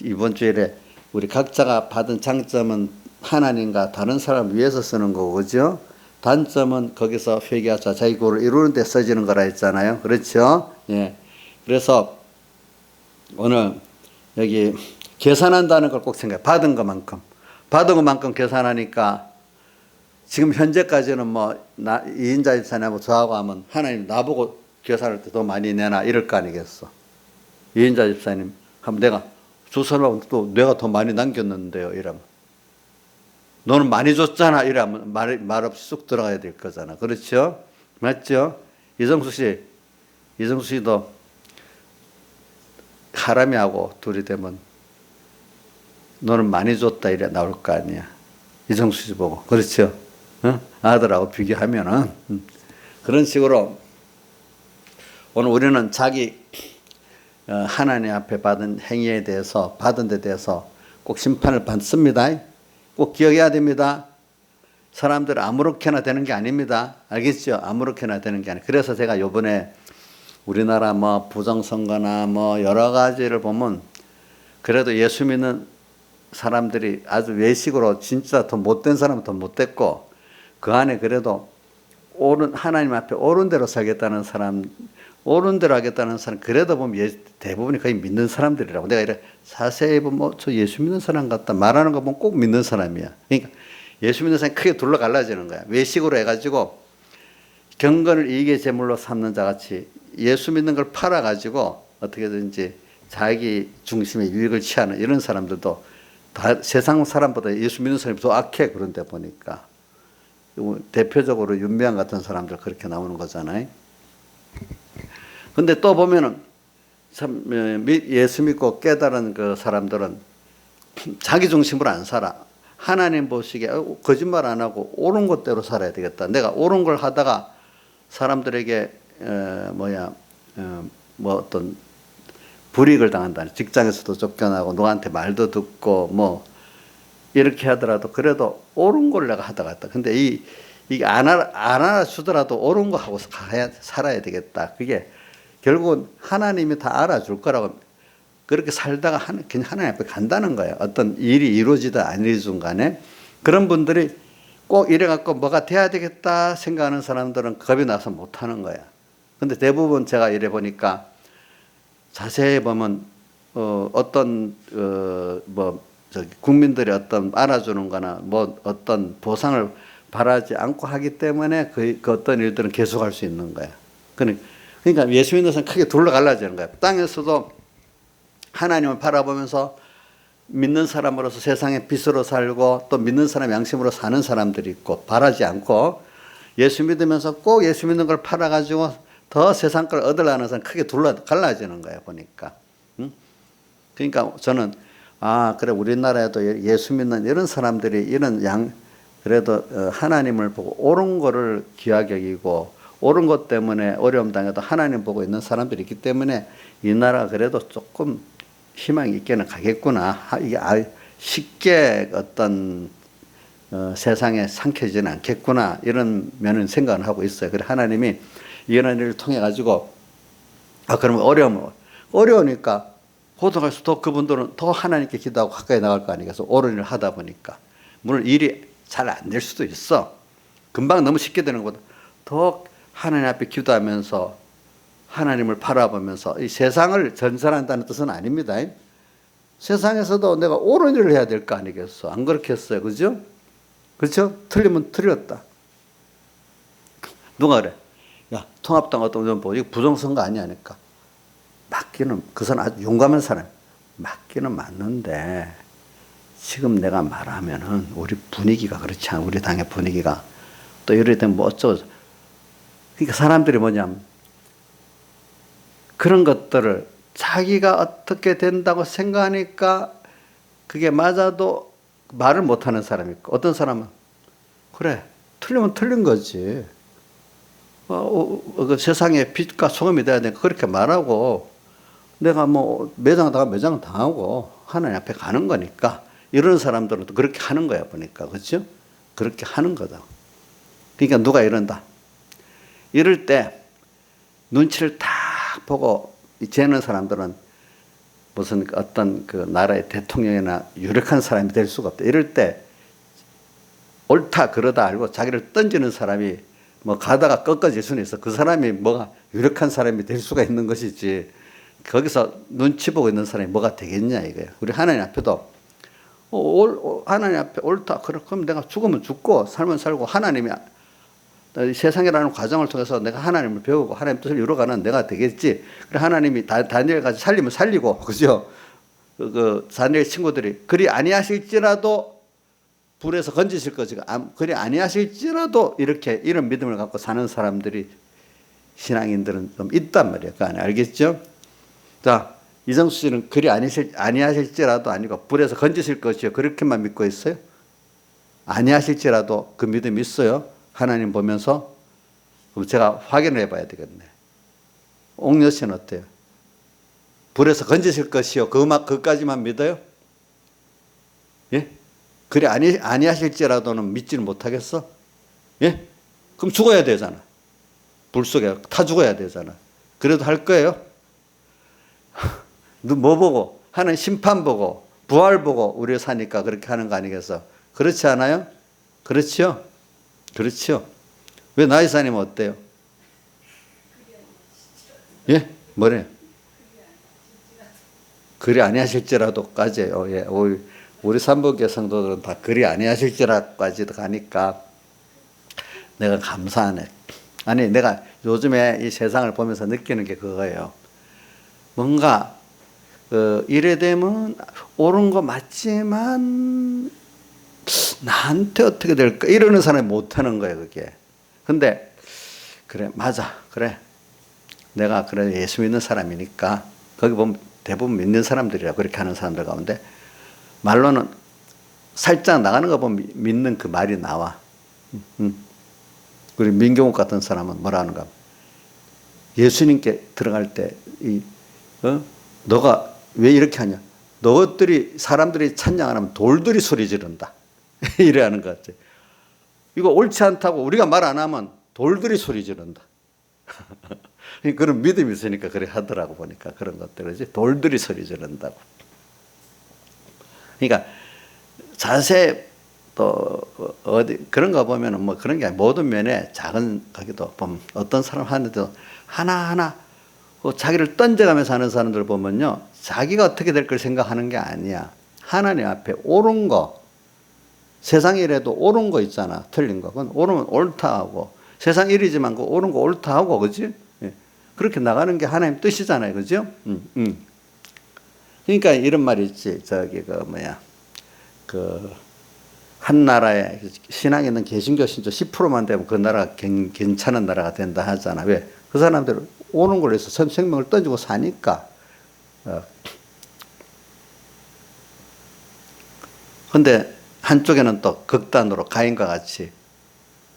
이번 주일에 우리 각자가 받은 장점은 하나님과 다른 사람 위해서 쓰는 거고, 그죠? 단점은 거기서 회개하자 자기 고를 이루는 데 써지는 거라 했잖아요. 그렇죠? 예. 그래서 오늘 여기 계산한다는 걸 꼭 생각해. 받은 것만큼 계산하니까 지금 현재까지는 뭐 이인자 집사님하고 저하고 하면 하나님 나보고 계산할 때 더 많이 내나 이럴 거 아니겠어. 이인자 집사님 하면 내가 저 사람하고 또 내가 더 많이 남겼는데요 이러면 너는 많이 줬잖아. 이러면 말 없이 쑥 들어가야 될 거잖아. 그렇죠? 맞죠? 이정수 씨도 하람이하고 둘이 되면 너는 많이 줬다 이래 나올 거 아니야. 이정수 씨 보고. 그렇죠? 어? 아들하고 비교하면은. 그런 식으로 오늘 우리는 자기 하나님 앞에 받은 행위에 대해서, 받은 데 대해서 꼭 심판을 받습니다. 꼭 기억해야 됩니다. 사람들 아무렇게나 되는 게 아닙니다. 알겠죠? 아무렇게나 되는 게 아니에요. 그래서 제가 요번에 우리나라 뭐 부정선거나 뭐 여러 가지를 보면 그래도 예수 믿는 사람들이 아주 외식으로 진짜 더 못된 사람은 더 못됐고 그 안에 그래도 옳은 하나님 앞에 옳은 대로 살겠다는 사람, 옳은 대로 하겠다는 사람 그래도 보면 대부분이 거의 믿는 사람들이라고. 내가 이래 자세히 보면 저 예수 믿는 사람 같다 말하는 거 보면 꼭 믿는 사람이야. 그러니까 예수 믿는 사람이 크게 둘러 갈라지는 거야. 외식으로 해가지고 경건을 이익의 제물로 삼는 자같이 예수 믿는 걸 팔아가지고 어떻게든지 자기 중심의 유익을 취하는 이런 사람들도 다 세상 사람보다 예수 믿는 사람이 더 악해. 그런데 보니까 대표적으로 윤미향 같은 사람들 그렇게 나오는 거잖아요. 근데 또 보면은 참 예수 믿고 깨달은 그 사람들은 자기 중심으로 안 살아. 하나님 보시기에 거짓말 안 하고 옳은 것대로 살아야 되겠다. 내가 옳은 걸 하다가 사람들에게 뭐 어떤 불이익을 당한다. 직장에서도 쫓겨나고 누구한테 말도 듣고 뭐 이렇게 하더라도 그래도 옳은 걸 내가 하다가 했다. 근데 이게 안 알아주더라도 옳은 거 하고 살아야 되겠다. 그게 결국은 하나님이 다 알아줄 거라고 그렇게 살다가 그냥 하나님 앞에 간다는 거예요. 어떤 일이 이루어지다 안 이루어진 간에 그런 분들이 꼭 이래갖고 뭐가 돼야 되겠다 생각하는 사람들은 겁이 나서 못하는 거야. 근데 대부분 제가 이래 보니까 자세히 보면 어떤 국민들이 어떤 알아주는 거나 뭐 어떤 보상을 바라지 않고 하기 때문에 그 어떤 일들은 계속할 수 있는 거야. 그러니까 예수 믿는 사람 크게 둘러 갈라지는 거야. 땅에서도 하나님을 바라보면서 믿는 사람으로서 세상의 빛으로 살고 또 믿는 사람 양심으로 사는 사람들이 있고 바라지 않고 예수 믿으면서 꼭 예수 믿는 걸 팔아가지고 더 세상 걸 얻으려는 사람 크게 둘러 갈라지는 거야 보니까. 그러니까 저는 그래 우리나라에도 예수 믿는 이런 사람들이 이런 그래도 하나님을 보고 옳은 거를 귀하게 여기고 옳은 것 때문에 어려움 당해도 하나님 보고 있는 사람들이 있기 때문에 이 나라가 그래도 조금 희망이 있게는 가겠구나. 이게 쉽게 어떤 세상에 삼켜지지는 않겠구나. 이런 면은 생각을 하고 있어요. 그래 하나님이 이런 일을 통해 가지고 그러면 어려우니까 고등할수록 그분들은 더 하나님께 기도하고 가까이 나갈 거 아니겠어. 옳은 일을 하다 보니까 물론 일이 잘 안 될 수도 있어. 금방 너무 쉽게 되는 것보다 더 하나님 앞에 기도하면서 하나님을 바라보면서 이 세상을 전선한다는 뜻은 아닙니다. 세상에서도 내가 옳은 일을 해야 될 거 아니겠어. 안 그렇겠어요. 그죠? 그렇죠? 틀리면 틀렸다. 누가 그래? 야, 통합당 어떤 분 보고 이거 부정선거 아니야 하니까 맞기는 그 사람 아주 용감한 사람 맞기는 맞는데 지금 내가 말하면은 우리 분위기가 그렇지 않아. 우리 당의 분위기가 또 이럴 때 뭐 어쩌고. 그러니까 사람들이 뭐냐면 그런 것들을 자기가 어떻게 된다고 생각하니까 그게 맞아도 말을 못하는 사람이 있고 어떤 사람은 그래 틀리면 틀린 거지. 그 세상에 빛과 소금이 돼야 되니까 그렇게 말하고 내가 뭐 매장 당하고 하나님 앞에 가는 거니까 이런 사람들은 또 그렇게 하는 거야 보니까. 그렇죠? 그렇게 하는 거다. 그러니까 누가 이런다. 이럴 때 눈치를 딱 보고 재는 사람들은 무슨 어떤 그 나라의 대통령이나 유력한 사람이 될 수가 없다. 이럴 때 옳다 그러다 알고 자기를 던지는 사람이 뭐 가다가 꺾어질 수는 있어. 그 사람이 뭐가 유력한 사람이 될 수가 있는 것이지. 거기서 눈치 보고 있는 사람이 뭐가 되겠냐 이거야. 우리 하나님 앞에도 하나님 앞에 옳다. 그럼 내가 죽으면 죽고 살면 살고 하나님이 세상이라는 과정을 통해서 내가 하나님을 배우고 하나님 뜻을 이루어가는 내가 되겠지. 그래 하나님이 다니엘 같이 살리면 살리고 그죠? 그 다니엘 친구들이 그리 아니하실지라도 불에서 건지실 것이고 그리 아니하실지라도 이렇게 이런 믿음을 갖고 사는 사람들이 신앙인들은 좀 있단 말이에요. 그 안에 알겠죠? 자, 이정수 씨는 그리 아니하실지라도 아니고 불에서 건지실 것이요 그렇게만 믿고 있어요? 아니하실지라도 그 믿음이 있어요? 하나님 보면서? 그럼 제가 확인을 해봐야 되겠네. 옥녀 씨는 어때요? 불에서 건지실 것이요 그것까지만 믿어요? 예? 그래 아니하실지라도는 믿지는 못하겠어? 예? 그럼 죽어야 되잖아. 불 속에 타 죽어야 되잖아. 그래도 할 거예요? 뭐 보고? 하는 심판 보고 부활 보고 우리가 사니까 그렇게 하는 거 아니겠어? 그렇지 않아요? 그렇죠? 그렇죠. 왜 나이사님은 어때요? 예? 뭐래요? 그리 아니하실지라도까지요. 예. 우리 삼복교 성도들은 다 그리 아니하실지라도까지도 가니까 내가 감사하네. 아니 내가 요즘에 이 세상을 보면서 느끼는 게 그거예요. 뭔가 이래 되면 옳은 거 맞지만 나한테 어떻게 될까 이러는 사람이 못하는 거예요. 그게. 근데 그래 맞아 그래 내가 그래 예수 믿는 사람이니까 거기 보면 대부분 믿는 사람들이라 그렇게 하는 사람들 가운데 말로는 살짝 나가는 거 보면 믿는 그 말이 나와. 그리고 민경욱 같은 사람은 뭐라 하는가? 예수님께 들어갈 때 너가 왜 이렇게 하냐? 너희들이 사람들이 찬양 안 하면 돌들이 소리 지른다. 이래 하는 것 같아. 이거 옳지 않다고 우리가 말 안 하면 돌들이 소리 지른다. 그런 믿음이 있으니까 그래 하더라고 보니까 그런 것들이지. 돌들이 소리 지른다고. 그러니까 자세 또 어디 그런 거 보면은 뭐 그런 게 모든 면에 작은 거기도 보면 어떤 사람 하는데도 하나하나 자기를 던져가면서 하는 사람들 보면요. 자기가 어떻게 될 걸 생각하는 게 아니야. 하나님 앞에 옳은 거 세상 일에도 옳은 거 있잖아. 틀린 거. 그건 옳으면 옳다 하고 세상 일이지만 그 옳은 거 옳다 하고 그지? 예. 그렇게 나가는 게 하나님 뜻이잖아요. 그죠? 그러니까 이런 말이 있지. 저기 한 나라에 신앙 있는 개신교 신조 10%만 되면 그 나라가 괜찮은 나라가 된다 하잖아. 왜? 그 사람들은 오는 걸로 해서 생명을 던지고 사니까. 근데 한쪽에는 또 극단으로 가인과 같이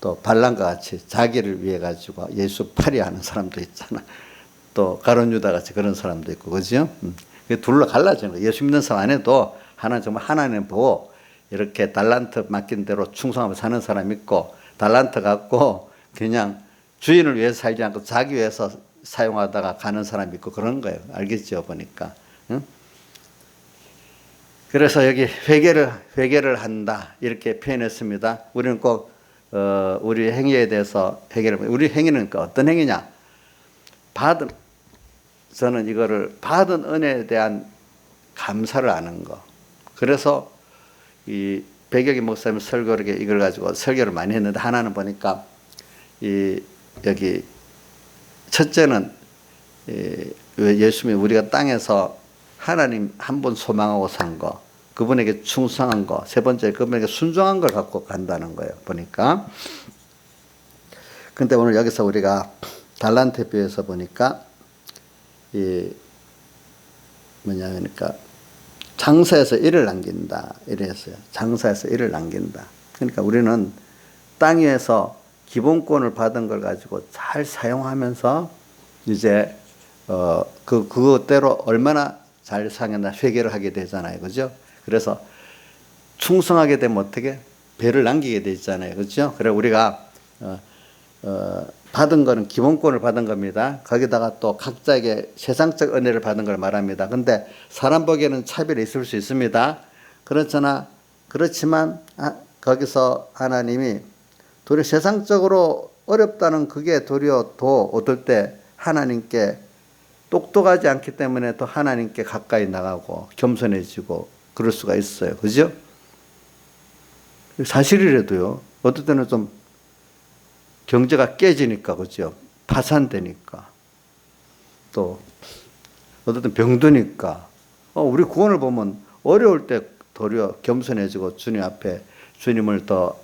또 발람과 같이 자기를 위해 가지고 예수 파리하는 사람도 있잖아. 또 가룟 유다 같이 그런 사람도 있고 그죠? 둘로 갈라지는 거예요. 예수 믿는 사람 안에도 하나 정말 하나님 보고 이렇게 달란트 맡긴 대로 충성하며 사는 사람 있고 달란트 갖고 그냥 주인을 위해서 살지 않고 자기 위해서 사용하다가 가는 사람 있고 그런 거예요. 알겠죠? 보니까. 응? 그래서 여기 회개를 한다 이렇게 표현했습니다. 우리는 꼭 우리 행위에 대해서 우리 행위는 어떤 행위냐? 저는 이거를 받은 은혜에 대한 감사를 아는 거. 그래서 이 백여기 목사님 설교를 이걸 가지고 설교를 많이 했는데 하나는 보니까 여기 첫째는 예수님이 우리가 땅에서 하나님 한 분 소망하고 산 거, 그분에게 충성한 거, 세 번째 그분에게 순종한 걸 갖고 간다는 거예요. 보니까. 근데 오늘 여기서 우리가 달란트 비유에서 보니까 그러니까 장사에서 일을 남긴다 이랬어요. 장사에서 일을 남긴다. 그러니까 우리는 땅 위에서 기본권을 받은 걸 가지고 잘 사용하면서 이제 그것대로 얼마나 잘 사용했나 회개를 하게 되잖아요. 그죠? 그래서 충성하게 되면 어떻게? 배를 남기게 되잖아요. 그죠? 그래 우리가 받은 거는 기본권을 받은 겁니다. 거기다가 또 각자에게 세상적 은혜를 받은 걸 말합니다. 근데 사람 보기에는 차별이 있을 수 있습니다. 그렇지만 거기서 하나님이 도리어 세상적으로 어렵다는 그게 도리어 더 어떨 때 하나님께 똑똑하지 않기 때문에 더 하나님께 가까이 나가고 겸손해지고 그럴 수가 있어요. 그죠? 사실이라도요. 어떨 때는 좀 경제가 깨지니까 그죠? 파산되니까 또 어떤 병드니까 우리 구원을 보면 어려울 때 도리어 겸손해지고 주님 앞에 주님을 더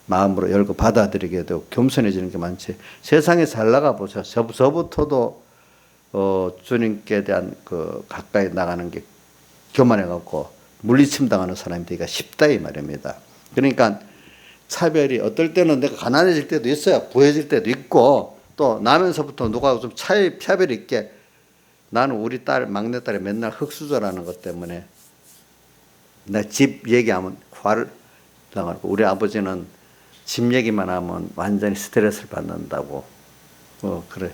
마음으로 열고 받아들이게 되고 겸손해지는 게 많지. 세상에 잘 나가 보세요. 저부터도 주님께 대한 그 가까이 나가는 게 교만해갖고 물리침 당하는 사람이 되기가 쉽다 이 말입니다. 그러니까 차별이 어떨 때는 내가 가난해질 때도 있어요. 부해질 때도 있고 또 나면서부터 누가 좀 차별이 있게 나는 우리 막내딸이 맨날 흙수저라는 것 때문에 내 집 얘기하면 화를 당하고 우리 아버지는 집 얘기만 하면 완전히 스트레스를 받는다고. 그래.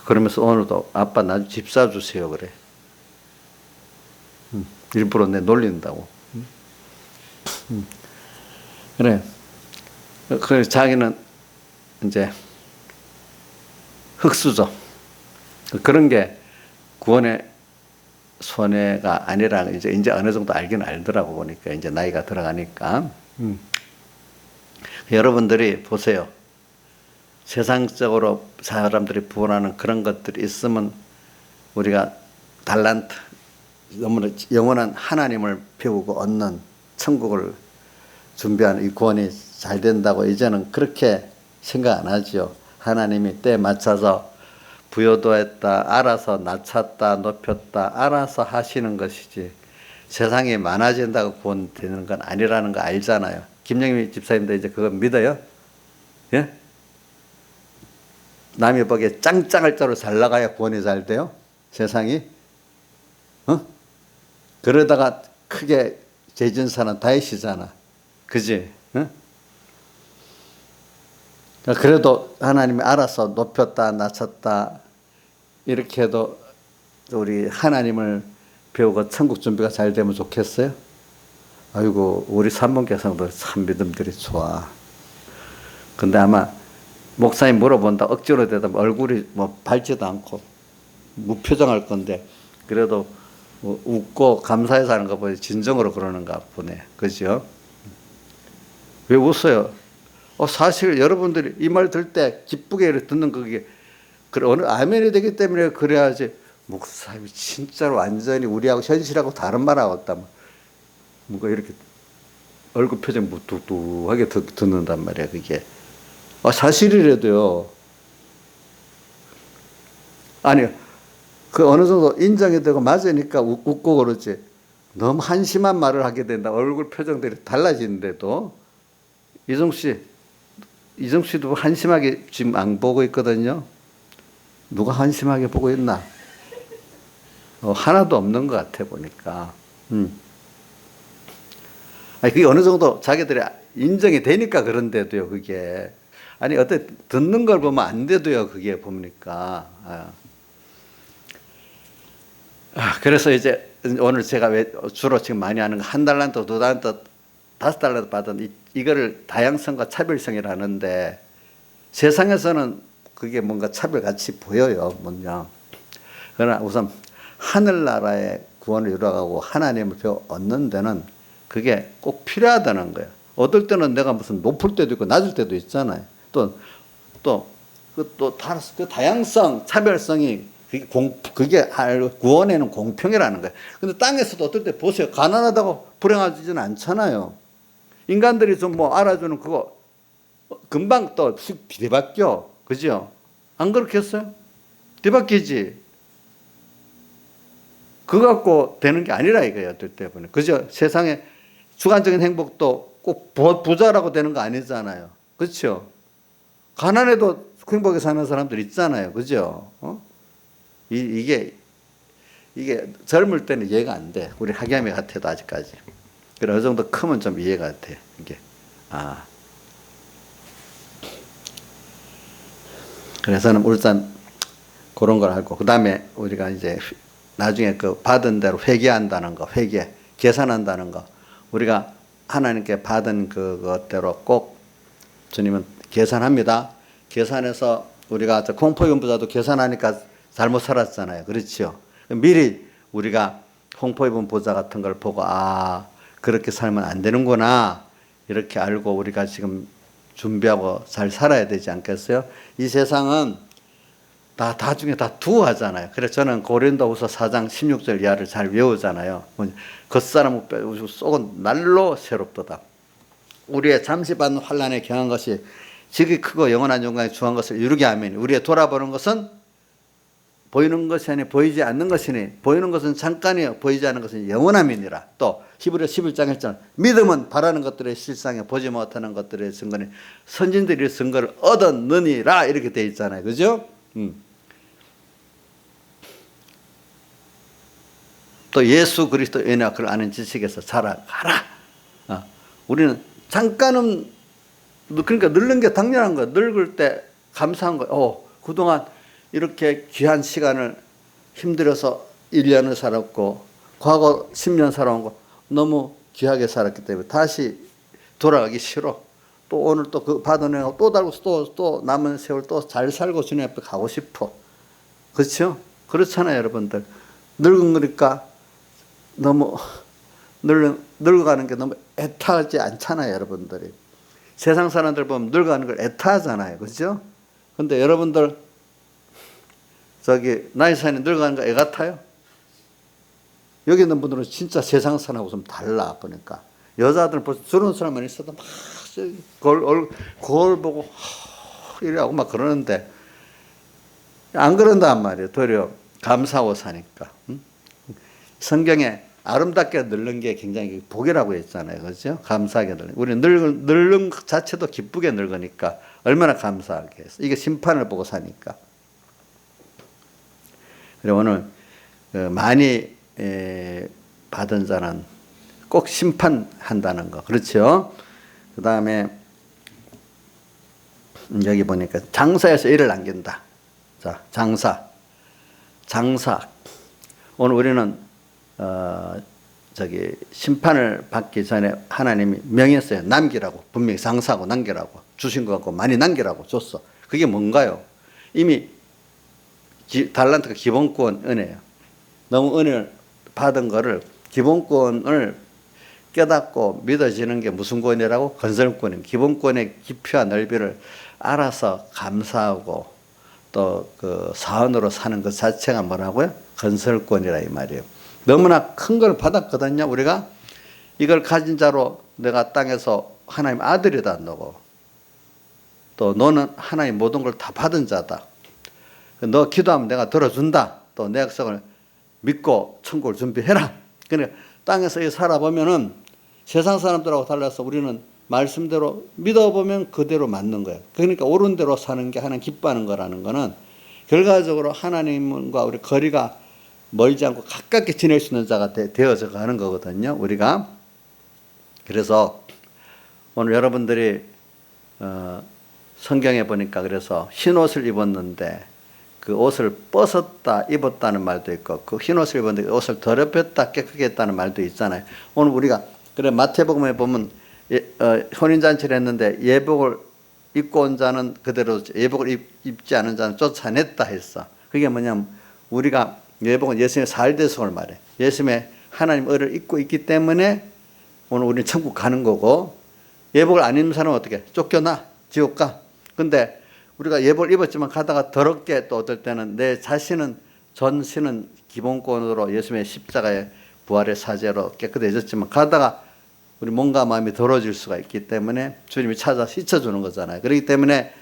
그러면서 오늘도 아빠 나 집 사주세요 그래. 일부러 내 놀린다고. 그래. 그래서 자기는 이제 흙수저. 그런 게 구원의 손해가 아니라 이제 어느 정도 알긴 알더라고 보니까 이제 나이가 들어가니까. 여러분들이 보세요. 세상적으로 사람들이 부원하는 그런 것들이 있으면 우리가 달란트, 영원한 하나님을 배우고 얻는 천국을 준비하는 이 구원이 잘 된다고 이제는 그렇게 생각 안 하죠. 하나님이 때에 맞춰서 부여도 했다, 알아서 낮췄다, 높였다, 알아서 하시는 것이지 세상이 많아진다고 구원되는 건 아니라는 거 알잖아요. 김영미 집사님도 이제 그거 믿어요? 예? 남이 보기에 짱짱할 자로 잘 나가야 구원이 잘 돼요? 세상이? 그러다가 크게 죄진 사람 다윗이잖아. 그지? 그래도 하나님이 알아서 높였다, 낮췄다, 이렇게 해도 우리 하나님을 배우고 천국 준비가 잘 되면 좋겠어요? 아이고, 우리 산문교사도 참 믿음들이 좋아. 근데 아마 목사님 물어본다 억지로 대답 얼굴이 뭐 밝지도 않고 무표정할 건데 그래도 뭐 웃고 감사해서 하는 거 보니 진정으로 그러는가 보네. 그죠? 왜 웃어요? 사실 여러분들이 이 말 들 때 기쁘게 듣는 그게 어느 아멘이 되기 때문에 그래야지. 목사님이 진짜로 완전히 우리하고 현실하고 다른 말하고 있다. 뭔가 이렇게 얼굴 표정 무뚝뚝하게 듣는단 말이야. 그게 사실이라도요. 아니 그 어느 정도 인정이 되고 맞으니까 웃고 그러지. 너무 한심한 말을 하게 된다. 얼굴 표정들이 달라지는데도 이정 씨도 한심하게 지금 안 보고 있거든요. 누가 한심하게 보고 있나? 하나도 없는 것 같아 보니까. 아니 그게 어느 정도 자기들이 인정이 되니까 그런데도요. 그게 아니 어때 듣는 걸 보면 안 돼도요. 그게 보니까. 그래서 이제 오늘 제가 왜 주로 지금 많이 하는 거 1달란트, 2달란트, 5달란트 받은 이거를 다양성과 차별성이라는데 세상에서는 그게 뭔가 차별같이 보여요. 뭐냐. 그러나 우선 하늘나라의 구원을 이루어가고 하나님을 배워 얻는 데는 그게 꼭 필요하다는 거예요. 어떨 때는 내가 무슨 높을 때도 있고 낮을 때도 있잖아요. 그 다양성, 차별성이 그게 구원에는 공평이라는 거예요. 근데 땅에서도 어떨 때 보세요. 가난하다고 불행하지는 않잖아요. 인간들이 좀 뭐 알아주는 그거 금방 또 뒤바뀌어. 그죠? 안 그렇겠어요? 뒤바뀌지. 그거 갖고 되는 게 아니라 이거예요. 어떨 때 보면. 그죠? 세상에 주관적인 행복도 꼭 부자라고 되는 거 아니잖아요. 그렇죠? 가난해도 행복하게 사는 사람들 있잖아요. 그죠? 이게 젊을 때는 이해가 안 돼. 우리 하기야미 같아도 아직까지. 그래, 어느 정도 크면 좀 이해가 돼. 이게. 그래서는 일단 그런 걸 알고, 그 다음에 우리가 이제 나중에 그 받은 대로 회개한다는 거, 계산한다는 거. 우리가 하나님께 받은 그것대로 꼭 주님은 계산합니다. 계산해서 우리가 공포유분자도 계산하니까 잘못 살았잖아요. 그렇죠? 미리 우리가 공포유분 보자 같은 걸 보고 그렇게 살면 안 되는구나 이렇게 알고 우리가 지금 준비하고 잘 살아야 되지 않겠어요? 이 세상은 나중에 다 두어하잖아요. 그래서 저는 고린도후서 4장 16절 이하를 잘 외우잖아요. 겉사람은 빼고 속은 날로 새롭도다. 우리의 잠시 받는 환난에 경한 것이 지극히 크고 영원한 영광에 주한 것을 이루게 하면 우리의 돌아보는 것은 보이는 것이 아니 보이지 않는 것이니 보이는 것은 잠깐이요 보이지 않는 것은 영원함이니라. 또 히브리서 11장 했잖아. 믿음은 바라는 것들의 실상에 보지 못하는 것들의 증거니 선진들이 증거를 얻었느니라 이렇게 돼 있잖아요. 그죠? 또 예수 그리스도 연약 그를 아는 지식에서 자라가라. 우리는 잠깐은 그러니까 늙는 게 당연한 거야. 늙을 때 감사한 거야. 그동안 이렇게 귀한 시간을 힘들어서 1년을 살았고 과거 10년 살아온 거 너무 귀하게 살았기 때문에 다시 돌아가기 싫어. 또 오늘 또 그 받은 은혜가 또 달고 또 남은 세월 또 잘 살고 주님 앞에 가고 싶어. 그렇죠? 그렇잖아요, 여러분들. 늙은 거니까 너무 늙어가는 게 너무 애타하지 않잖아요, 여러분들이. 세상 사람들 보면 늙어가는 걸 애타하잖아요, 그렇죠? 근데 여러분들 나이 차이는 늙어가는 거 애 같아요? 여기 있는 분들은 진짜 세상 사람하고 좀 달라 보니까. 여자들은 벌써 저런 사람만 있어도 막 거울 보고 이래하고 막 그러는데 안 그런단 말이에요. 도리어 감사하고 사니까. 성경에 아름답게 늙는 게 굉장히 복이라고 했잖아요. 그렇죠? 감사하게 늙는. 우리는 늙는 자체도 기쁘게 늙으니까 얼마나 감사하게 했어. 이게 심판을 보고 사니까. 그리고 오늘 많이 받은 자는 꼭 심판한다는 거. 그렇죠? 그 다음에 여기 보니까 장사에서 일을 남긴다. 자, 장사. 오늘 우리는 심판을 받기 전에 하나님이 명했어요. 남기라고. 분명히 장사하고 남기라고. 주신 것 같고 많이 남기라고 줬어. 그게 뭔가요? 이미 달란트가 기본권 은혜예요. 너무 은혜를 받은 거를 기본권을 깨닫고 믿어지는 게 무슨 권이라고? 건설권입니다. 기본권의 깊이와 넓이를 알아서 감사하고 또 그 사원으로 사는 것 자체가 뭐라고요? 건설권이라 이 말이에요. 너무나 큰 걸 받았거든요. 우리가 이걸 가진 자로 내가 땅에서 하나님 아들이다 너고 또 너는 하나님 모든 걸 다 받은 자다. 너 기도하면 내가 들어준다. 또 내 약속을 믿고 천국을 준비해라. 그러니까 땅에서 살아보면은 세상 사람들하고 달라서 우리는 말씀대로 믿어보면 그대로 맞는 거예요. 그러니까 옳은 대로 사는 게 하나님 기뻐하는 거라는 거는 결과적으로 하나님과 우리 거리가 멀지 않고 가깝게 지낼 수 있는 자가 되어져 가는 거거든요. 우리가. 그래서 오늘 여러분들이 성경에 보니까 그래서 흰 옷을 입었는데 그 옷을 벗었다 입었다는 말도 있고 그 흰 옷을 입었는데 그 옷을 더럽혔다 깨끗게 했다는 말도 있잖아요. 오늘 우리가 그래 마태복음에 보면 혼인잔치를 했는데 예복을 입고 온 자는 그대로 예복을 입지 않은 자는 쫓아냈다 했어. 그게 뭐냐면 우리가 예복은 예수님의 살대성을 말해. 예수님의 하나님 의를 입고 있기 때문에 오늘 우리는 천국 가는 거고 예복을 안 입는 사람은 어떻게 쫓겨나 지옥 가. 근데 우리가 예복을 입었지만 가다가 더럽게 또 어떨 때는 내 자신은 전신은 기본권으로 예수님의 십자가의 부활의 사제로 깨끗해졌지만 가다가 우리 몸과 마음이 더러워질 수가 있기 때문에 주님이 찾아서 씻어주는 거잖아요. 그렇기 때문에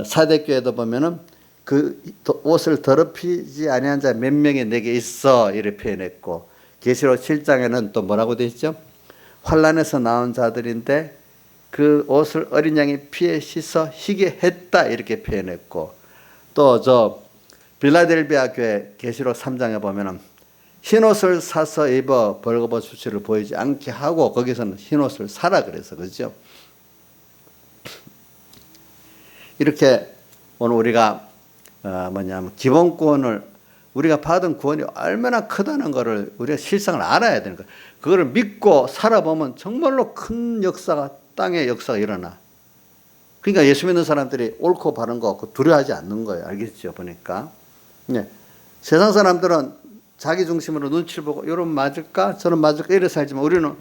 사대교회도 보면은 그 옷을 더럽히지 아니한 자 몇 명이 내게 있어 이렇게 표현했고 계시록 7장에는 또 뭐라고 되어 있죠? 환란에서 나온 자들인데 그 옷을 어린 양의 피에 씻어 희게 했다 이렇게 표현했고 또 빌라델비아 교회 계시록 3장에 보면은 흰옷을 사서 입어 벌거벗은 수치를 보이지 않게 하고 거기서는 흰옷을 사라 그래서 그렇죠. 이렇게 오늘 우리가 기본권을 우리가 받은 구원이 얼마나 크다는 것을 우리가 실상을 알아야 되는 거예요. 그거를 믿고 살아보면 정말로 큰 역사가 땅의 역사가 일어나. 그러니까 예수 믿는 사람들이 옳고 바른 거 없고 두려워하지 않는 거예요. 알겠죠? 보니까. 네. 세상 사람들은 자기 중심으로 눈치를 보고 이런 맞을까 저런 맞을까 이래 살지만 우리는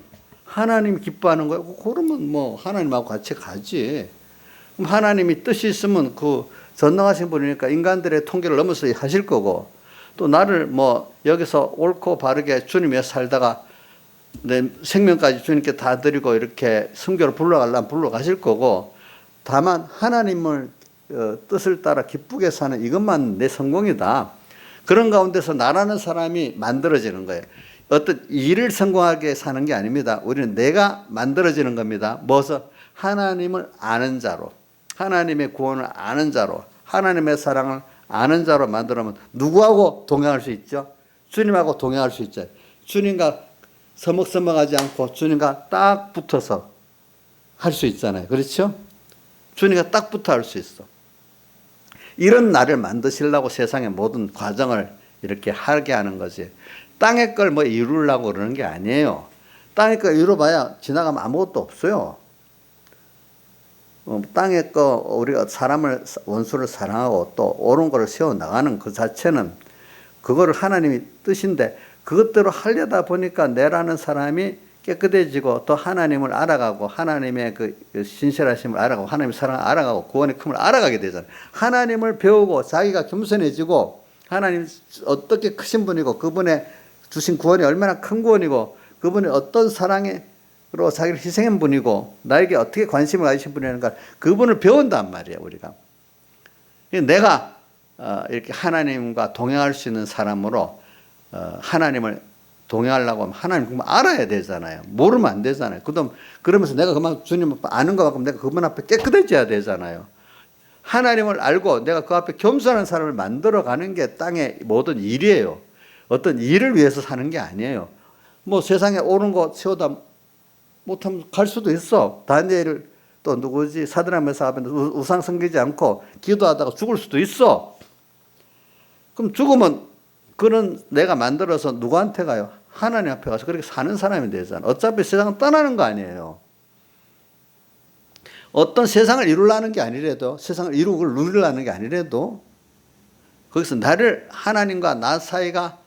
하나님 기뻐하는 거예요. 그러면 뭐 하나님하고 같이 가지. 그럼 하나님이 뜻이 있으면 그 전능하신 분이니까 인간들의 통계를 넘어서 하실 거고 또 나를 뭐 여기서 옳고 바르게 주님 위해 살다가 내 생명까지 주님께 다 드리고 이렇게 성교를 불러가려면 불러가실 거고, 다만 하나님을 뜻을 따라 기쁘게 사는 이것만 내 성공이다. 그런 가운데서 나라는 사람이 만들어지는 거예요. 어떤 일을 성공하게 사는 게 아닙니다. 우리는 내가 만들어지는 겁니다. 무엇을? 하나님을 아는 자로, 하나님의 구원을 아는 자로, 하나님의 사랑을 아는 자로 만들면 누구하고 동행할 수 있죠? 주님하고 동행할 수 있죠. 주님과 서먹서먹하지 않고 주님과 딱 붙어서 할 수 있잖아요. 그렇죠? 주님과 딱 붙어 할 수 있어. 이런 나를 만드시려고 세상의 모든 과정을 이렇게 하게 하는 거지. 땅의 걸 뭐 이루려고 그러는 게 아니에요. 땅의 걸 이루어봐야 지나가면 아무것도 없어요. 땅의 거 우리가 사람을 원수를 사랑하고 또 옳은 거를 세워 나가는 그 자체는 그거를 하나님이 뜻인데, 그것대로 하려다 보니까 내라는 사람이 깨끗해지고 또 하나님을 알아가고 하나님의 그 신실하심을 알아가고 하나님의 사랑을 알아가고 구원의 큼을 알아가게 되잖아요. 하나님을 배우고 자기가 겸손해지고 하나님 어떻게 크신 분이고 그분의 주신 구원이 얼마나 큰 구원이고 그분이 어떤 사랑으로 자기를 희생한 분이고 나에게 어떻게 관심을 가지신 분이라는 그분을 배운단 말이에요. 우리가 내가 이렇게 하나님과 동행할 수 있는 사람으로 하나님을 동행하려고 하면 하나님 그만 알아야 되잖아요. 모르면 안 되잖아요. 그러면서 내가 그만 주님 아는 것만큼 내가 그분 앞에 깨끗해져야 되잖아요. 하나님을 알고 내가 그 앞에 겸손한 사람을 만들어가는 게 땅의 모든 일이에요. 어떤 일을 위해서 사는 게 아니에요. 뭐 세상에 옳은 거 세우다 못하면 갈 수도 있어. 다니엘을 또 누구지? 사드락 메삭 앞에 우상 섬기지 않고 기도하다가 죽을 수도 있어. 그럼 죽으면 그런 내가 만들어서 누구한테 가요? 하나님 앞에 가서 그렇게 사는 사람이 되잖아. 어차피 세상은 떠나는 거 아니에요. 어떤 세상을 이루려는 게 아니래도, 세상을 이루고 누리려는 게 아니래도 거기서 나를 하나님과 나 사이가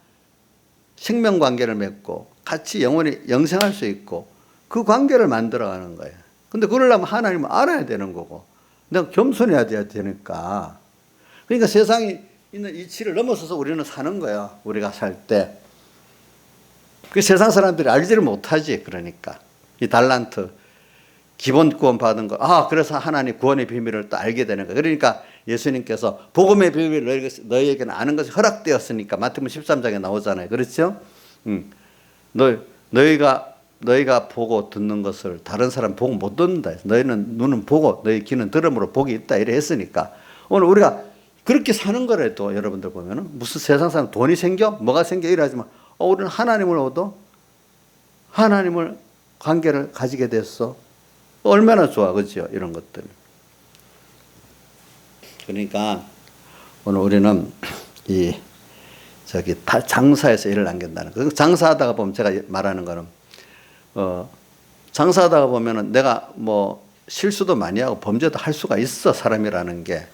생명관계를 맺고 같이 영원히 영생할 수 있고 그 관계를 만들어가는 거예요. 근데 그러려면 하나님을 알아야 되는 거고 내가 겸손해야 되니까. 그러니까 세상이 있는 이치를 넘어서서 우리는 사는 거야. 우리가 살 때. 그 세상 사람들이 알지를 못하지. 그러니까 이 달란트 기본 구원 받은 거. 그래서 하나님 구원의 비밀을 또 알게 되는 거야. 그러니까 예수님께서 복음의 비밀을 너희에게는 아는 것이 허락되었으니까 마태복음 13장에 나오잖아요. 그렇죠? 너희가 보고 듣는 것을 다른 사람 보고 못 듣는다. 너희는 눈은 보고 너희 귀는 들음으로 복이 있다. 이래 했으니까 오늘 우리가 그렇게 사는 거라도 여러분들 보면은 무슨 세상 사람 돈이 생겨? 뭐가 생겨? 이러지만 우리는 하나님을 얻어. 하나님을 관계를 가지게 됐어. 얼마나 좋아. 그죠? 이런 것들. 그러니까 오늘 우리는 장사에서 일을 남긴다는 거. 장사하다가 보면 제가 말하는 거는 장사하다가 보면은 내가 뭐 실수도 많이 하고 범죄도 할 수가 있어. 사람이라는 게.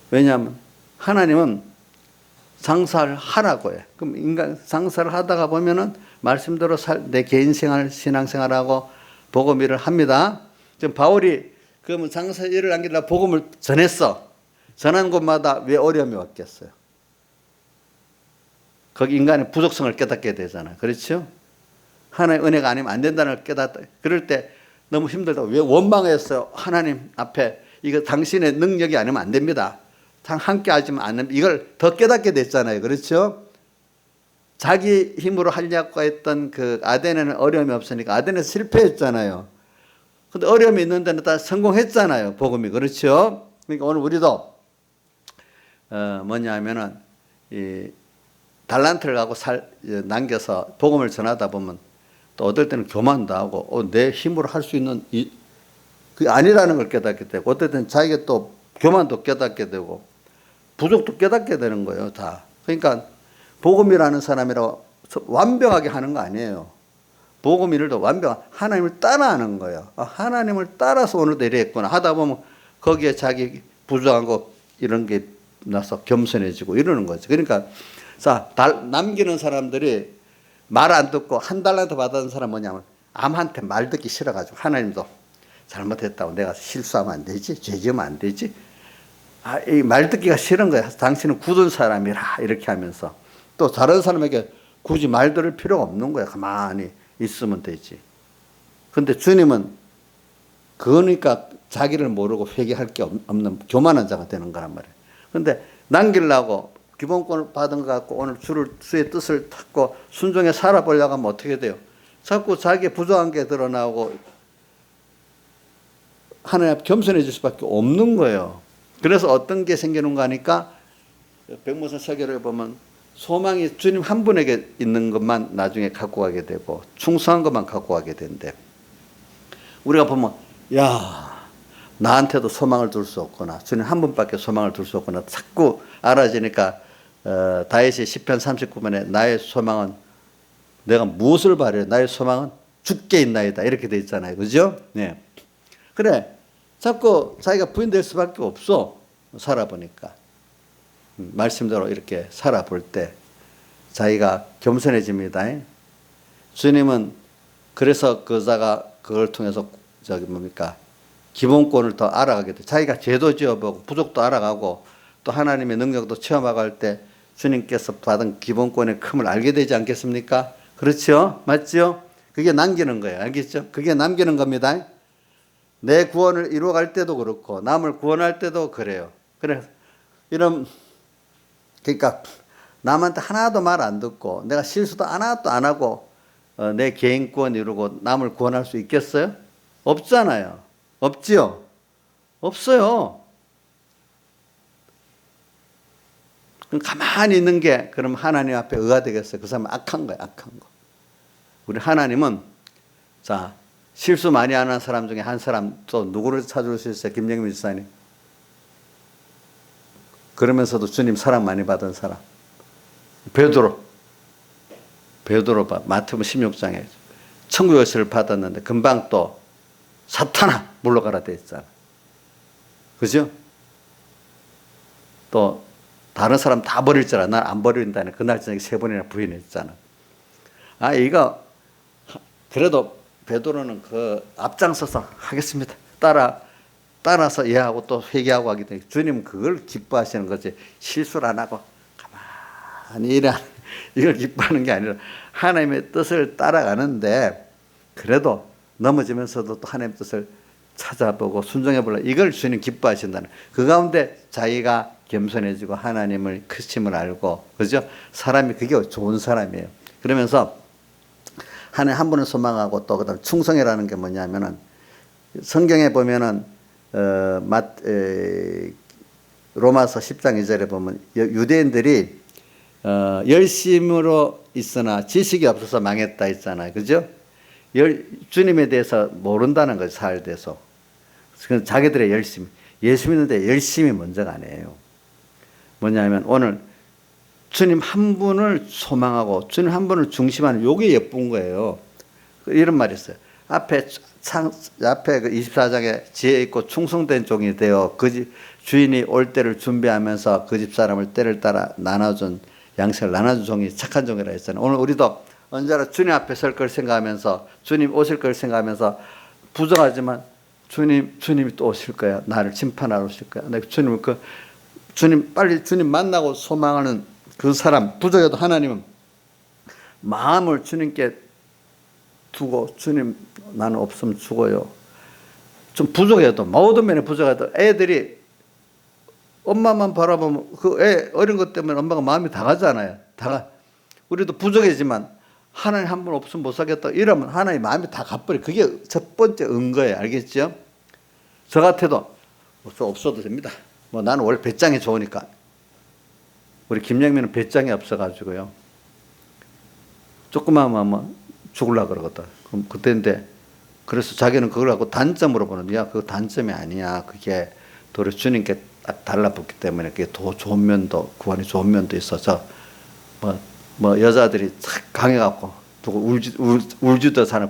왜냐하면 하나님은 장사를 하라고 해. 그럼 인간 장사를 하다가 보면은 말씀대로 내 개인 생활, 신앙생활하고 복음 일을 합니다. 지금 바울이 그러면 장사 일을 남기려고 복음을 전했어. 전한 곳마다 왜 어려움이 왔겠어요? 거기 인간의 부족성을 깨닫게 되잖아요. 그렇죠? 하나님의 은혜가 아니면 안 된다는 걸 깨닫다. 그럴 때 너무 힘들다. 왜 원망했어요? 하나님 앞에 이거 당신의 능력이 아니면 안 됩니다. 함께 하지만 않으면 이걸 더 깨닫게 됐잖아요. 그렇죠? 자기 힘으로 하려고 했던 그 아덴에는 어려움이 없으니까 아덴에서 실패했잖아요. 근데 어려움이 있는 데는 다 성공했잖아요. 복음이. 그렇죠? 그러니까 오늘 우리도 뭐냐 하면은 이 달란트를 갖고 남겨서 복음을 전하다 보면 또 어떨 때는 교만도 하고 내 힘으로 할 수 있는 그게 아니라는 걸 깨닫게 되고 어떨 때는 자기가 또 교만도 깨닫게 되고 부족도 깨닫게 되는 거예요. 다. 그러니까 복음이라는 사람이라고 완벽하게 하는 거 아니에요. 복음 일도 하나님을 따라하는 거예요. 하나님을 따라서 오늘도 이랬구나 하다 보면 거기에 자기 부족한 거 이런 게 나서 겸손해지고 이러는 거죠. 그러니까 남기는 사람들이 말 안 듣고 한 달란트 받은 사람 뭐냐면 암한테 말 듣기 싫어가지고 하나님도 잘못했다고 내가 실수하면 안 되지, 죄 지으면 안 되지. 이 말 듣기가 싫은 거야. 당신은 굳은 사람이라 이렇게 하면서 또 다른 사람에게 굳이 말 들을 필요가 없는 거야. 가만히 있으면 되지. 근데 주님은 그러니까 자기를 모르고 회개할 게 없는 교만한 자가 되는 거란 말이에요. 근데 남기려고 기본권을 받은 것 같고 오늘 주의 뜻을 찾고 순종해 살아보려고 하면 어떻게 돼요? 자꾸 자기의 부족한 게 드러나고 하나님 앞에 겸손해질 수밖에 없는 거예요. 그래서 어떤 게 생기는가 하니까 백모선 설교를 보면 소망이 주님 한 분에게 있는 것만 나중에 갖고 가게 되고 충성한 것만 갖고 가게 된대. 우리가 보면 야 나한테도 소망을 둘 수 없구나. 주님 한 분밖에 소망을 둘 수 없구나. 자꾸 알아지니까 다윗이 시편 39편에 나의 소망은 내가 무엇을 바래? 나의 소망은 주께 있나이다. 이렇게 돼 있잖아요. 그죠? 네. 그래. 자꾸 자기가 부인될 수밖에 없어. 살아보니까. 말씀대로 이렇게 살아볼 때 자기가 겸손해집니다. 주님은 그래서 그 자가 그걸 통해서 기본권을 더 알아가게 돼. 자기가 죄도 지어보고 부족도 알아가고 또 하나님의 능력도 체험하고 할 때 주님께서 받은 기본권의 큼을 알게 되지 않겠습니까? 그렇죠? 맞죠? 그게 남기는 거예요. 알겠죠? 그게 남기는 겁니다. 내 구원을 이루어갈 때도 그렇고 남을 구원할 때도 그래요. 그래서 그러니까 남한테 하나도 말 안 듣고 내가 실수도 하나도 안 하고 내 개인 구원 이루고 남을 구원할 수 있겠어요? 없잖아요. 없지요? 없어요. 그럼 가만히 있는 게 그럼 하나님 앞에 의가 되겠어요? 그 사람은 악한 거예요. 악한 거. 우리 하나님은 자 실수 많이 하는 사람 중에 한 사람 또 누구를 찾을 수 있어요? 김영민 지사님. 그러면서도 주님 사랑 많이 받은 사람. 베드로 마태복음 16장에 천국의 것을 받았는데 금방 또 사탄아 물러가라 돼 있잖아. 그죠? 또 다른 사람 다 버릴 줄 알아. 날 안 버린다는 그날 저녁에 3번이나 부인했잖아. 이거 그래도 베드로는 그 앞장서서 하겠습니다. 따라서 이해하고 또 회개하고 하기 때문에 주님은 그걸 기뻐하시는 거지. 실수를 안 하고 가만히 이걸 기뻐하는 게 아니라 하나님의 뜻을 따라가는데 그래도 넘어지면서도 또 하나님의 뜻을 찾아보고 순종해보려 이걸 주님 기뻐하신다는 그 가운데 자기가 겸손해지고 하나님을 크심을 알고 그죠? 사람이 그게 좋은 사람이에요. 그러면서 하나님 한 분을 소망하고 또 그다음 충성이라는 게 뭐냐면은 성경에 보면은 로마서 10장 2절에 보면 유대인들이 열심으로 있으나 지식이 없어서 망했다 했잖아요. 그죠? 주님에 대해서 모른다는 거죠. 살대서. 자기들의 열심. 예수 믿는데 열심이 먼저가 아니에요. 뭐냐면 오늘 주님 한 분을 소망하고 주님 한 분을 중심하는 요게 예쁜 거예요. 이런 말이 있어요. 앞에 그 24장에 지혜 있고 충성된 종이 되어 그 집 주인이 올 때를 준비하면서 그 집 사람을 때를 따라 나눠준 양식을 나눠준 종이 착한 종이라 했잖아요. 오늘 우리도 언제나 주님 앞에 설 걸 생각하면서 주님 오실 걸 생각하면서 부정하지만 주님이 또 오실 거야. 나를 심판하러 오실 거야. 주님 빨리 주님 만나고 소망하는 그 사람 부족해도 하나님은 마음을 주님께 두고 주님 나는 없으면 죽어요. 좀 부족해도 모든 면에 부족해도 애들이 엄마만 바라보면 그 애 어린 것 때문에 엄마가 마음이 다 가잖아요. 우리도 부족하지만 하나님 한 분 없으면 못 살겠다 이러면 하나님 마음이 다 가버려. 그게 첫 번째 은거예요. 알겠죠? 저 같아도 없어도 됩니다. 나는 원래 배짱이 좋으니까. 우리 김영민은 배짱이 없어가지고요. 조그마한 마음은 죽으려고 그러거든. 그럼 그때인데 그래서 자기는 그걸 갖고 단점으로 보는 거야. 그거 단점이 아니야. 그게 도리어 주님께 달라붙기 때문에 그게 더 좋은 면도 구원이 좋은 면도 있어서 여자들이 착 강해갖고 누구 울지도 사는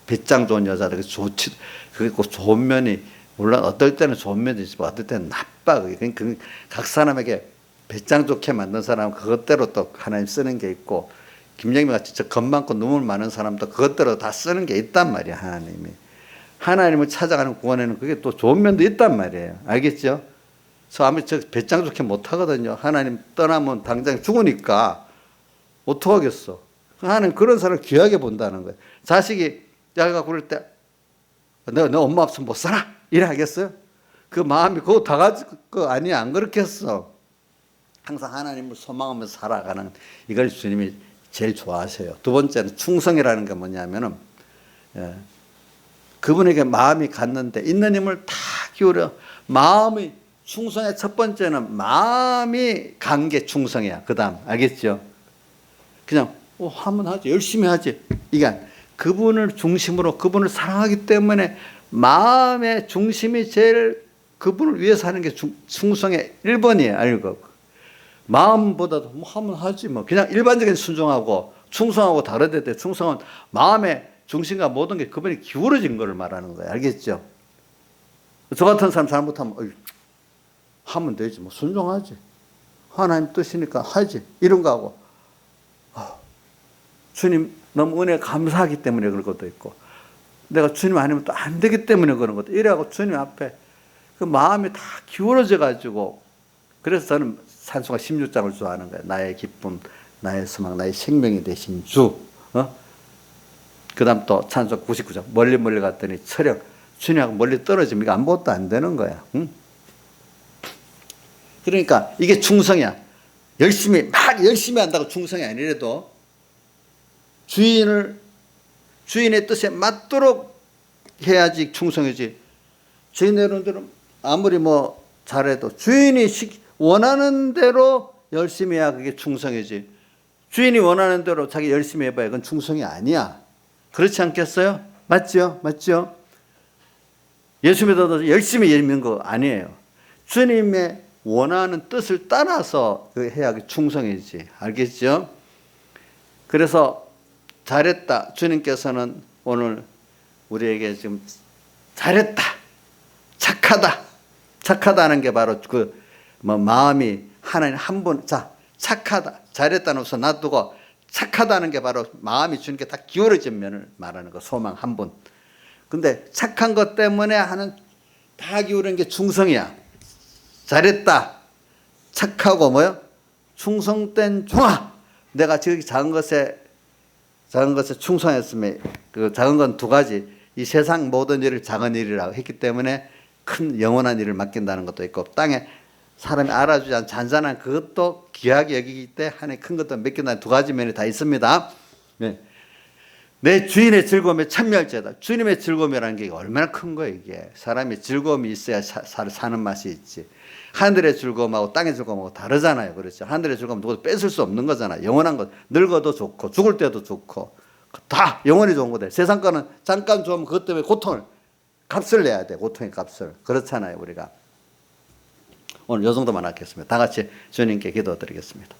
배짱 좋은 여자들 좋지. 그게 꼭 좋은 면이 물론 어떨 때는 좋은 면도 있지만 어떨 때는 나빠. 그게 각 사람에게 배짱 좋게 만든 사람은 그것대로 또 하나님 쓰는 게 있고 김영민 같이 겁 많고 눈물 많은 사람도 그것대로 다 쓰는 게 있단 말이야. 하나님을 찾아가는 구원에는 그게 또 좋은 면도 있단 말이에요. 알겠죠? 저 배짱 좋게 못 하거든요. 하나님 떠나면 당장 죽으니까 어떡하겠어. 하나님 그런 사람을 귀하게 본다는 거예요. 자식이 야가 그럴 때 너 엄마 없으면 못 살아 이래 하겠어요? 그 마음이 그거 다 가지고 거 아니야. 안 그렇겠어. 항상 하나님을 소망하면서 살아가는 이걸 주님이 제일 좋아하세요. 두 번째는 충성이라는 게 뭐냐면은 그분에게 마음이 갔는데 있는 힘을 다 기울여 마음이 충성의 첫 번째는 마음이 간 게 충성이야. 그 다음 알겠죠? 그냥 하면 하지 열심히 하지 이게 그분을 중심으로 그분을 사랑하기 때문에 마음의 중심이 제일 그분을 위해서 하는 게 충성의 1번이에요. 알고 마음보다도 뭐 하면 하지 뭐 그냥 일반적인 순종하고 충성하고 다르대. 충성은 마음의 중심과 모든 게 그분이 기울어진 걸 말하는 거예요. 알겠죠? 저 같은 사람 잘못하면 하면 되지 뭐 순종하지 하나님 뜻이니까 하지 이런 거 하고 주님 너무 은혜 감사하기 때문에 그런 것도 있고 내가 주님 아니면 또 안 되기 때문에 그런 것도 이래하고 주님 앞에 그 마음이 다 기울어져 가지고 그래서 저는 찬송가 16장을 좋아하는 거예요. 나의 기쁨 나의 소망 나의 생명이 되신 주 그 다음 또 찬송 99장 멀리 갔더니 철영 주님하고 멀리 떨어지면 이거 아무것도 안 되는 거야. 응? 그러니까 이게 충성이야. 열심히 한다고 충성이 아니라도 주인의 뜻에 맞도록 해야지 충성이지. 주인의 대로 아무리 뭐 잘해도 주인이 원하는 대로 열심히 해야 그게 충성이지. 주인이 원하는 대로 자기 열심히 해봐야 그건 충성이 아니야. 그렇지 않겠어요? 맞죠? 예수 믿어도 열심히 믿는 거 아니에요. 주님의 원하는 뜻을 따라서 그 해야 충성이지. 알겠죠? 그래서 잘했다. 주님께서는 오늘 우리에게 지금 잘했다. 착하다는 게 바로 그 마음이 하나님 한 분, 착하다. 잘했다는 것을 놔두고 착하다는 게 바로 마음이 주님께 다 기울어진 면을 말하는 거. 소망 한 분. 근데 착한 것 때문에 하는 다 기울인 게 충성이야. 잘했다. 착하고 뭐요? 충성된 종아. 내가 지금 작은 것에 충성했으면 그 작은 건 두 가지. 이 세상 모든 일을 작은 일이라고 했기 때문에 큰 영원한 일을 맡긴다는 것도 있고 땅에 사람이 알아주지 않은 잔잔한 그것도 귀하게 여기기 때문에 하나님 큰 것도 맡긴다는 두 가지 면이 다 있습니다. 네. 내 주인의 즐거움에 참여할지어다. 주님의 즐거움이라는 게 얼마나 큰 거예요 이게. 사람이 즐거움이 있어야 사는 맛이 있지. 하늘의 즐거움하고 땅의 즐거움하고 다르잖아요. 그렇죠? 하늘의 즐거움 누구도 뺏을 수 없는 거잖아요. 영원한 것. 늙어도 좋고 죽을 때도 좋고 다 영원히 좋은 거다. 세상 거는 잠깐 좋으면 그것 때문에 값을 내야 돼. 고통의 값을. 그렇잖아요 우리가. 오늘 이 정도만 하겠습니다. 다 같이 주님께 기도드리겠습니다.